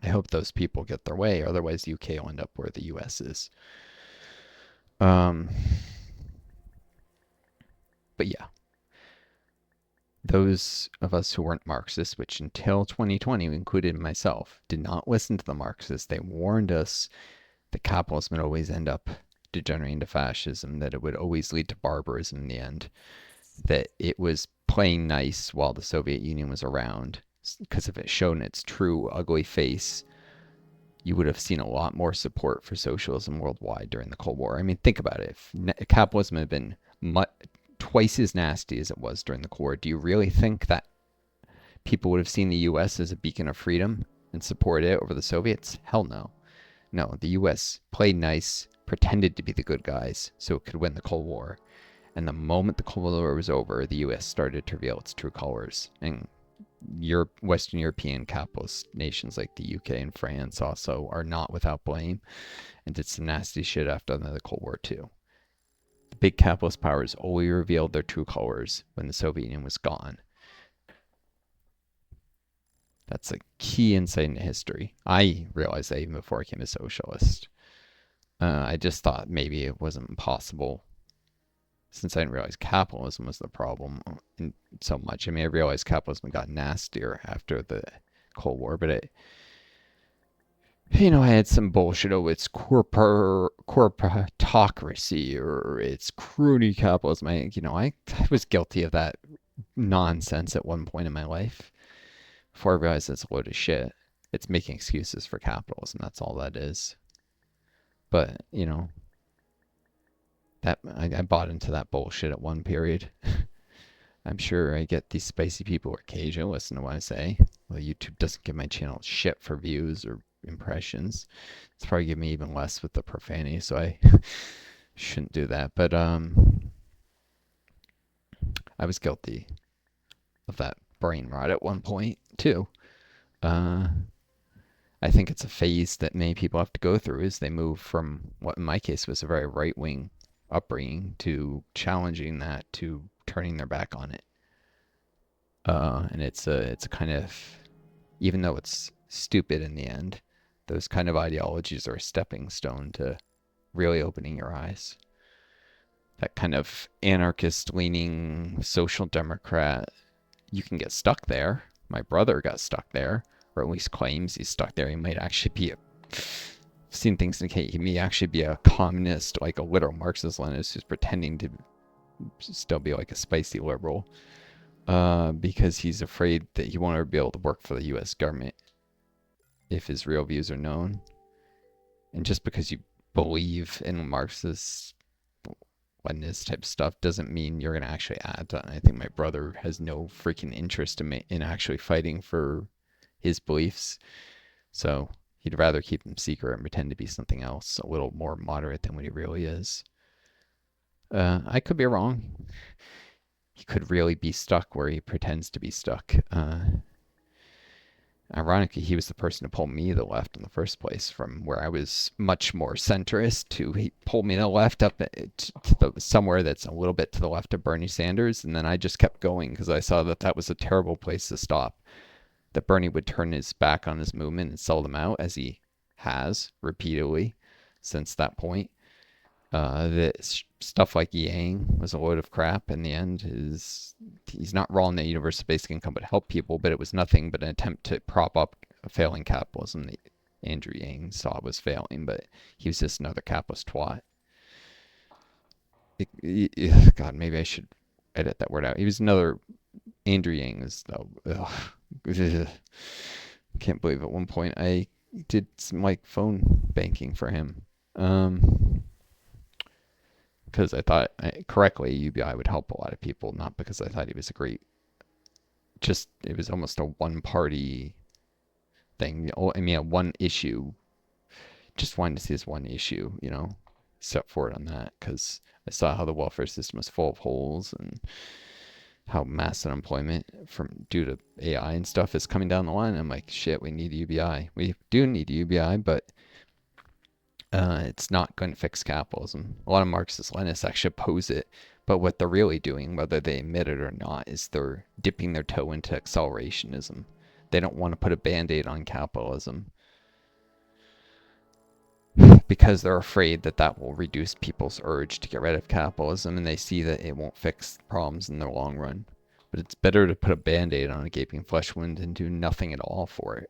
A: I hope those people get their way, otherwise the UK will end up where the US is. But yeah, those of us who weren't Marxists, which until 2020 included myself, did not listen to the Marxists. They warned us that capitalism would always end up degenerating to fascism, that it would always lead to barbarism in the end, that it was playing nice while the Soviet Union was around, because if it shown its true ugly face, you would have seen a lot more support for socialism worldwide during the Cold War. I mean, think about it. If capitalism had been twice as nasty as it was during the Cold War, do you really think that people would have seen the U.S. as a beacon of freedom and supported it over the Soviets? Hell no. No, the U.S. played nice, pretended to be the good guys so it could win the Cold War. And the moment the Cold War was over, the U.S. started to reveal its true colors. And Western European capitalist nations like the UK and France also are not without blame and did some nasty shit after the Cold War too. The big capitalist powers only revealed their true colors when the Soviet Union was gone. That's a key insight into history. I realized that even before I became a socialist. I just thought maybe it wasn't possible since I didn't realize capitalism was the problem so much. I mean, I realized capitalism got nastier after the Cold War, but I had some bullshit. Oh, it's corporatocracy or it's crony capitalism. I was guilty of that nonsense at one point in my life before I realized it's a load of shit. It's making excuses for capitalism. That's all that is. But, that I bought into that bullshit at one period. I'm sure I get these spicy people who are occasionally listen to what I say. Well, YouTube doesn't give my channel shit for views or impressions. It's probably giving me even less with the profanity, so I shouldn't do that. But I was guilty of that brain rot at one point too. I think it's a phase that many people have to go through as they move from what in my case was a very right-wing upbringing to challenging that to turning their back on it. And it's a kind of, even though it's stupid in the end, those kind of ideologies are a stepping stone to really opening your eyes. That kind of anarchist leaning social democrat, you can get stuck there. My brother got stuck there, or at least claims he's stuck there. He might actually be seen things indicate he may actually be a communist, like a literal Marxist Leninist who's pretending to still be like a spicy liberal, because he's afraid that he won't ever be able to work for the U.S. government if his real views are known. And just because you believe in Marxist Leninist type stuff doesn't mean you're going to actually add to it. I think my brother has no freaking interest in actually fighting for his beliefs. So he'd rather keep them secret and pretend to be something else, a little more moderate than what he really is. I could be wrong. He could really be stuck where he pretends to be stuck. Ironically, he was the person to pull me to the left in the first place, from where I was much more centrist to he pulled me to the left up to somewhere that's a little bit to the left of Bernie Sanders. And then I just kept going because I saw that was a terrible place to stop. That Bernie would turn his back on his movement and sell them out, as he has repeatedly since that point. That stuff like Yang was a load of crap in the end. He's not wrong that universal basic income would help people, but it was nothing but an attempt to prop up a failing capitalism that Andrew Yang saw was failing, but he was just another capitalist twat. God, maybe I should edit that word out. He was another Andrew Yang is though. Can't believe at one point I did some like phone banking for him. Um, because I thought correctly UBI would help a lot of people, not because I thought he was a great. Just it was almost a one party thing. I mean, a one issue. Just wanted to see this one issue, step forward on that because I saw how the welfare system was full of holes and how mass unemployment from due to AI and stuff is coming down the line. I'm like, shit, we need UBI. We do need UBI, but it's not going to fix capitalism. A lot of Marxist-Leninists actually oppose it, but what they're really doing, whether they admit it or not, is they're dipping their toe into accelerationism. They don't want to put a band-aid on capitalism because they're afraid that that will reduce people's urge to get rid of capitalism, and they see that it won't fix problems in the long run. But it's better to put a band-aid on a gaping flesh wound and do nothing at all for it.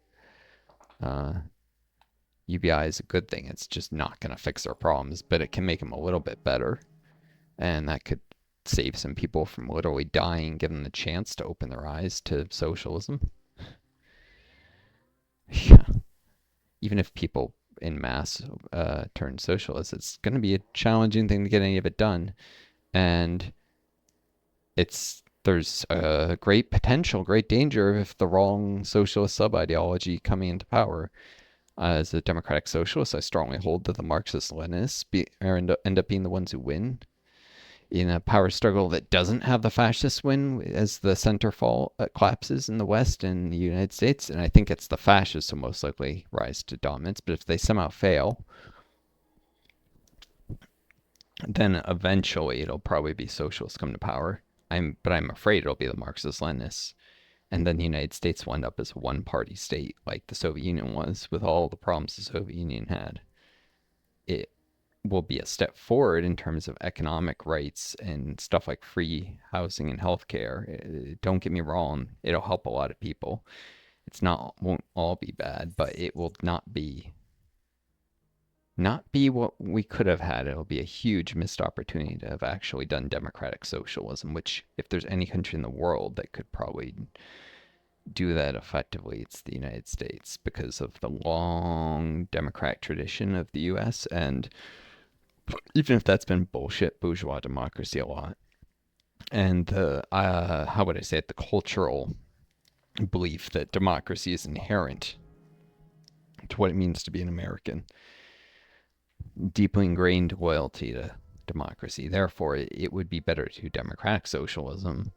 A: UBI is a good thing. It's just not going to fix their problems, but it can make them a little bit better. And that could save some people from literally dying, give them the chance to open their eyes to socialism. Yeah. Even if people in mass turn socialist, it's going to be a challenging thing to get any of it done. And there's a great potential, great danger if the wrong socialist sub-ideology coming into power. As a democratic socialist, I strongly hold that the Marxist-Leninists end up being the ones who win in a power struggle that doesn't have the fascists win as the center collapses in the West and the United States. And I think it's the fascists who most likely rise to dominance. But if they somehow fail, then eventually it'll probably be socialists come to power. But I'm afraid it'll be the Marxist-Leninists. And then the United States will end up as a one-party state like the Soviet Union was with all the problems the Soviet Union had. It will be a step forward in terms of economic rights and stuff like free housing and healthcare. Don't get me wrong, it'll help a lot of people. Won't all be bad, but it will not be what we could have had. It'll be a huge missed opportunity to have actually done democratic socialism, which if there's any country in the world that could probably do that effectively, it's the United States because of the long democratic tradition of the US. And even if that's been bullshit bourgeois democracy a lot, and the how would I say it, the cultural belief that democracy is inherent to what it means to be an American, deeply ingrained loyalty to democracy. Therefore, it would be better to democratic socialism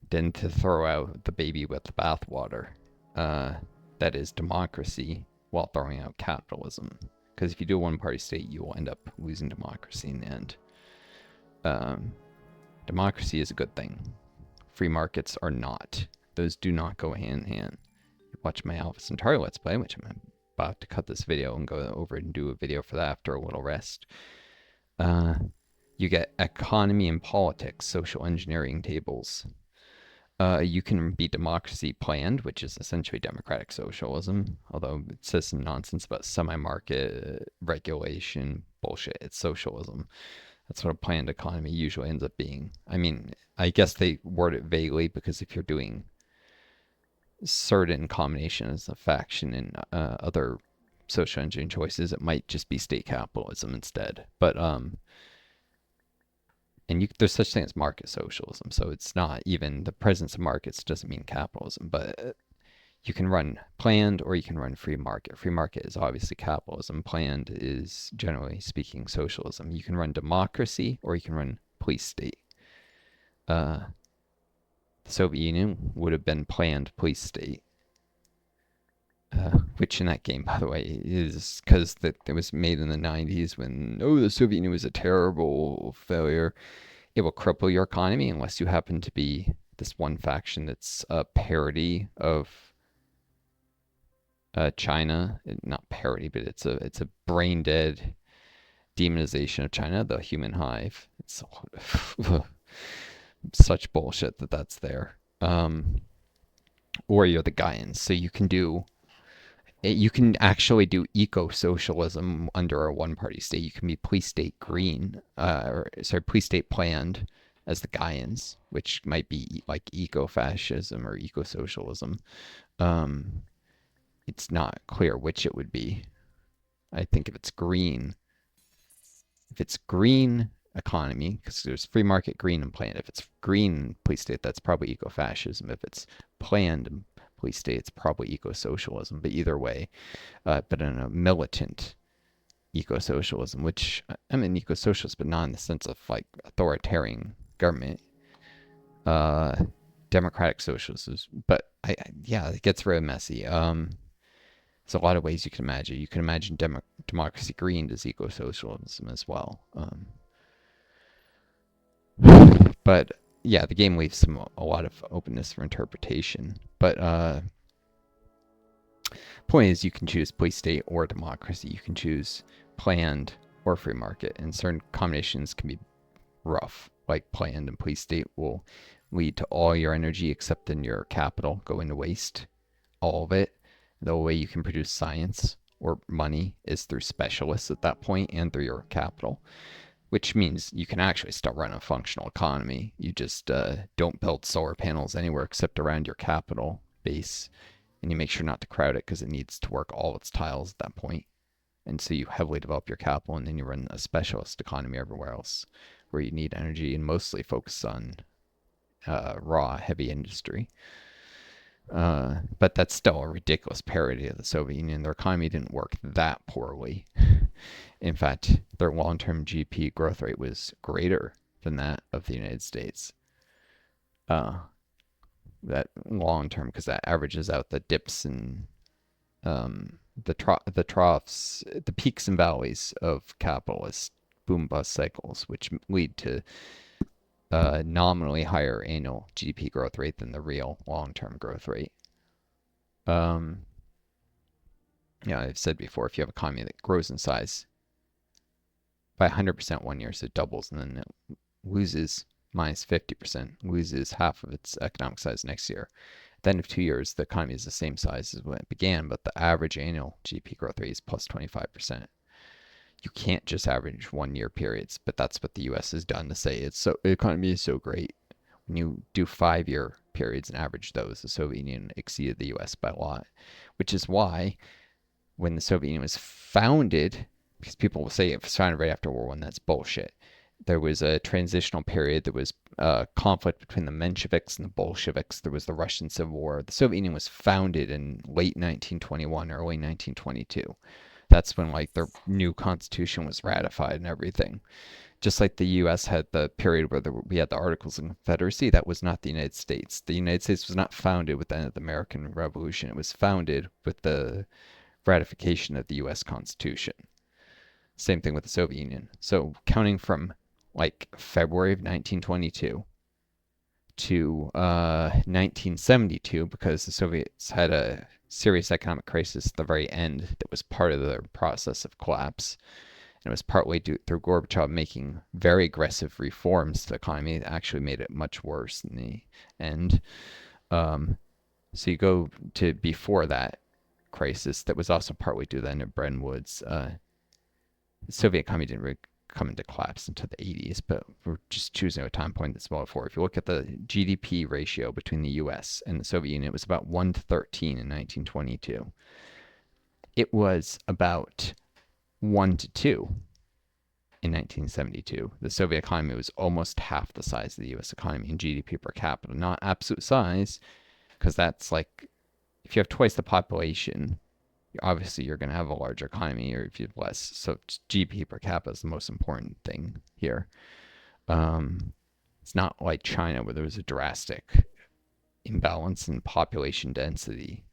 A: than to throw out the baby with the bathwater. That is democracy while throwing out capitalism. Because if you do a one-party state, you will end up losing democracy in the end. Democracy is a good thing. Free markets are not. Those do not go hand in hand. You watch my Alpha Centauri Let's Play, which I'm about to cut this video and go over and do a video for that after a little rest. You get economy and politics, social engineering tables. You can be democracy planned, which is essentially democratic socialism, although it says some nonsense about semi-market regulation bullshit. It's socialism. That's what a planned economy usually ends up being. I mean, I guess they word it vaguely because if you're doing certain combinations of faction and other social engineering choices, it might just be state capitalism instead. But there's such thing as market socialism, so it's not even the presence of markets doesn't mean capitalism, but you can run planned or you can run free market. Free market is obviously capitalism. Planned is generally speaking socialism. You can run democracy or you can run police state. The Soviet Union would have been planned police state. Which in that game, by the way, is because it was made in the 90s when, the Soviet Union was a terrible failure. It will cripple your economy unless you happen to be this one faction that's a parody of China. Not parody, but it's a brain dead demonization of China, the human hive. It's such bullshit that that's there. Or you're the Gaians, so you can actually do eco-socialism under a one-party state. You can be police state green, or sorry, police state planned as the Gaians, which might be like eco-fascism or eco-socialism. Um, it's not clear which it would be. I think if it's green economy, because there's free market, green, and planned. If it's green police state, that's probably eco-fascism. If it's planned police state, it's probably eco-socialism. But either way, but in a militant eco-socialism, which I'm an eco-socialist, but not in the sense of like authoritarian government, uh, democratic socialism. But yeah, it gets very messy. There's a lot of ways you can imagine. You can imagine democracy green as eco-socialism as well. But yeah, the game leaves a lot of openness for interpretation. But point is, you can choose police state or democracy. You can choose planned or free market, and certain combinations can be rough. Like planned and police state will lead to all your energy except in your capital go into waste, all of it. The way you can produce science or money is through specialists at that point and through your capital, which means you can actually start running a functional economy. You just don't build solar panels anywhere except around your capital base, and you make sure not to crowd it because it needs to work all its tiles at that point. And so you heavily develop your capital, and then you run a specialist economy everywhere else where you need energy and mostly focus on raw, heavy industry. But that's still a ridiculous parody of the Soviet Union. Their economy didn't work that poorly. In fact, their long-term GDP growth rate was greater than that of the United States. That long-term, because that averages out the dips and the troughs, the peaks and valleys of capitalist boom-bust cycles, which lead to nominally higher annual GDP growth rate than the real long-term growth rate. Yeah, I've said before, if you have an economy that grows in size by 100% one year, so it doubles, and then it loses minus 50%, loses half of its economic size next year. At the end of 2 years, the economy is the same size as when it began, but the average annual GDP growth rate is plus 25%. You can't just average 1 year periods, but that's what the US has done to say the economy is so great. When you do 5 year periods and average those, the Soviet Union exceeded the US by a lot, which is why when the Soviet Union was founded, because people will say it was founded right after World War I, that's bullshit. There was a transitional period. There was conflict between the Mensheviks and the Bolsheviks. There was the Russian Civil War. The Soviet Union was founded in late 1921, early 1922. That's when like the new constitution was ratified and everything. Just like the U.S. had the period where we had the Articles of Confederacy, that was not the United States. The United States was not founded with the end of the American Revolution. It was founded with the ratification of the U.S. Constitution. Same thing with the Soviet Union. So counting from like February of 1922 to 1972, because the Soviets had a serious economic crisis at the very end that was part of the process of collapse. And it was partly due through Gorbachev making very aggressive reforms to the economy that actually made it much worse in the end. So you go to before that crisis, that was also partly due to the end of Bretton Woods. The Soviet economy didn't really come into collapse until the 80s, but we're just choosing a time point that's well for. If you look at the GDP ratio between the US and the Soviet Union, it was about 1 to 13 in 1922. It was about 1 to 2 in 1972. The Soviet economy was almost half the size of the US economy in GDP per capita. Not absolute size, because that's like, if you have twice the population, obviously you're going to have a larger economy, or if you have less. So GDP per capita is the most important thing here. It's not like China where there was a drastic imbalance in population density.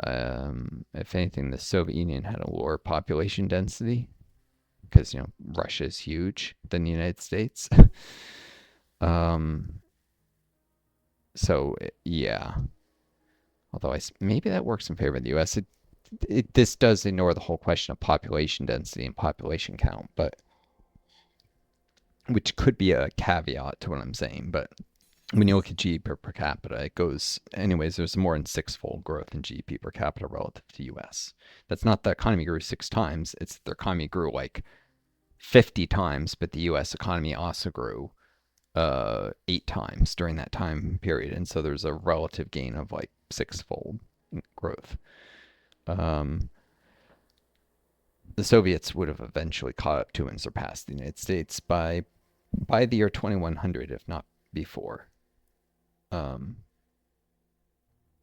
A: If anything, the Soviet Union had a lower population density because Russia is huge than the United States. So yeah, although maybe that works in favor of the U.S. this does ignore the whole question of population density and population count, but which could be a caveat to what I'm saying. But when you look at GDP per capita, it goes, anyways, there's more than six-fold growth in GDP per capita relative to US. That's not the economy grew 6 times, it's the economy grew like 50 times, but the US economy also grew 8 times during that time period. And so there's a relative gain of like six-fold growth. Um, the Soviets would have eventually caught up to and surpassed the United States by the year 2100, if not before. Um,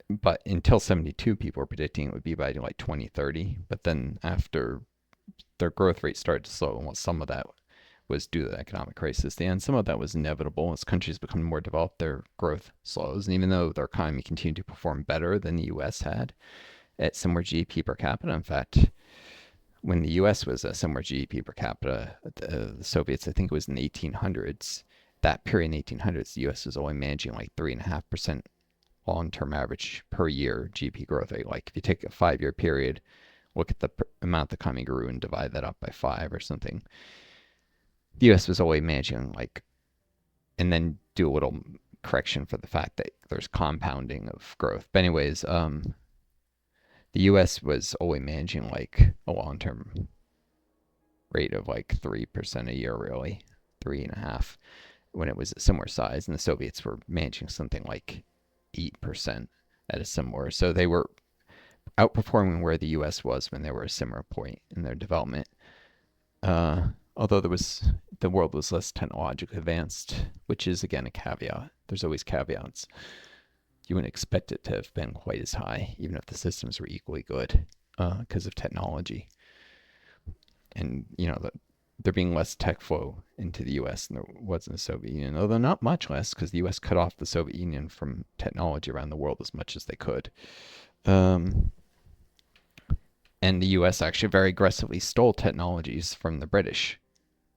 A: but until 72, people were predicting it would be by like 2030. But then after their growth rate started to slow, and well, some of that was due to the economic crisis, and some of that was inevitable. As countries become more developed, their growth slows. And even though their economy continued to perform better than the US had at similar GDP per capita, in fact, when the US was a similar GDP per capita, the Soviets, I think it was in the 1800s, that period in the 1800s, the US was only managing like 3.5% long-term average per year GDP growth rate. Like if you take a 5-year period, look at the amount the economy grew and divide that up by 5 or something. The US was only managing like, and then do a little correction for the fact that there's compounding of growth. But anyways, the US was only managing like a long-term rate of like 3% a year, really, 3.5, when it was a similar size, and the Soviets were managing something like 8% at a similar. So they were outperforming where the US was when they were a similar point in their development. Although the world was less technologically advanced, which is again a caveat. There's always caveats. You wouldn't expect it to have been quite as high, even if the systems were equally good, because of technology. And there being less tech flow into the U.S. than there was in the Soviet Union, although not much less, because the U.S. cut off the Soviet Union from technology around the world as much as they could. And the U.S. actually very aggressively stole technologies from the British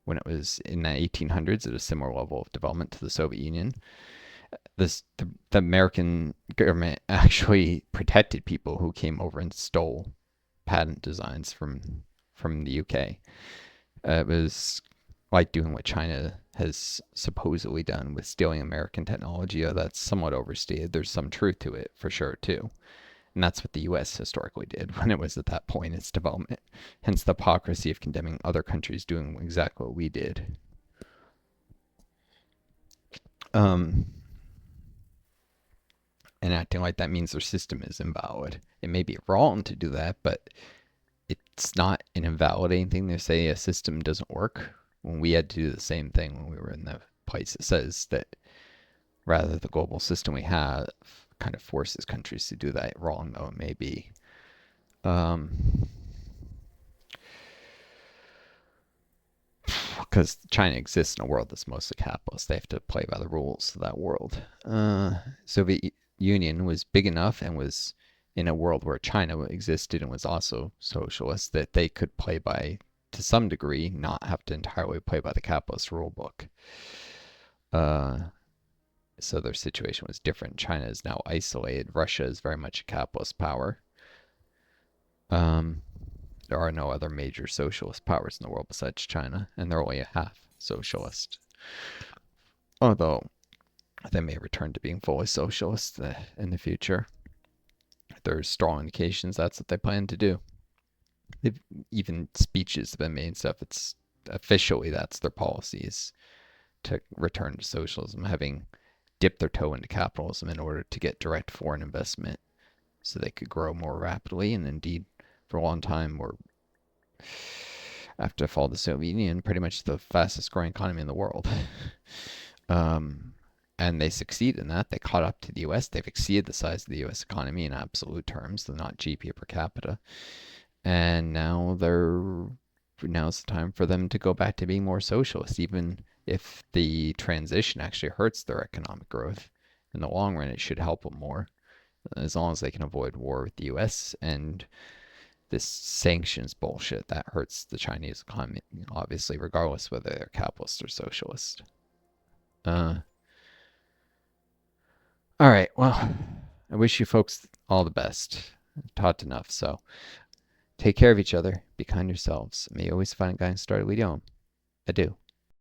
A: when it was in the 1800s at a similar level of development to the Soviet Union. The American government actually protected people who came over and stole patent designs from the UK. It was like doing what China has supposedly done with stealing American technology. That's somewhat overstated. There's some truth to it for sure too. And that's what the US historically did when it was at that point in its development. Hence the hypocrisy of condemning other countries doing exactly what we did. And acting like that means their system is invalid. It may be wrong to do that, but it's not an invalidating thing to say a system doesn't work when we had to do the same thing when we were in the place. It says that rather the global system we have kind of forces countries to do that, wrong though it may be. Because China exists in a world that's mostly capitalist. They have to play by the rules of that world. Soviet Union was big enough and was in a world where China existed and was also socialist that they could play by, to some degree, not have to entirely play by the capitalist rule book. So their situation was different. China is now isolated. Russia is very much a capitalist power. There are no other major socialist powers in the world besides China, and they're only a half socialist. Although they may return to being fully socialist in the future. There's strong indications that's what they plan to do. They've, even speeches have been made and stuff. It's officially that's their policies to return to socialism, having dipped their toe into capitalism in order to get direct foreign investment so they could grow more rapidly. And indeed, for a long time, were, after the fall of the Soviet Union, pretty much the fastest growing economy in the world. And they succeed in that. They caught up to the US. They've exceeded the size of the US economy in absolute terms, though not GDP per capita. And now's the time for them to go back to being more socialist, even if the transition actually hurts their economic growth. In the long run, it should help them more, as long as they can avoid war with the US and this sanctions bullshit that hurts the Chinese economy, obviously, regardless whether they're capitalist or socialist. All right, well, I wish you folks all the best. taught enough. So take care of each other. Be kind yourselves. May you always find a guy and start a video. Adieu.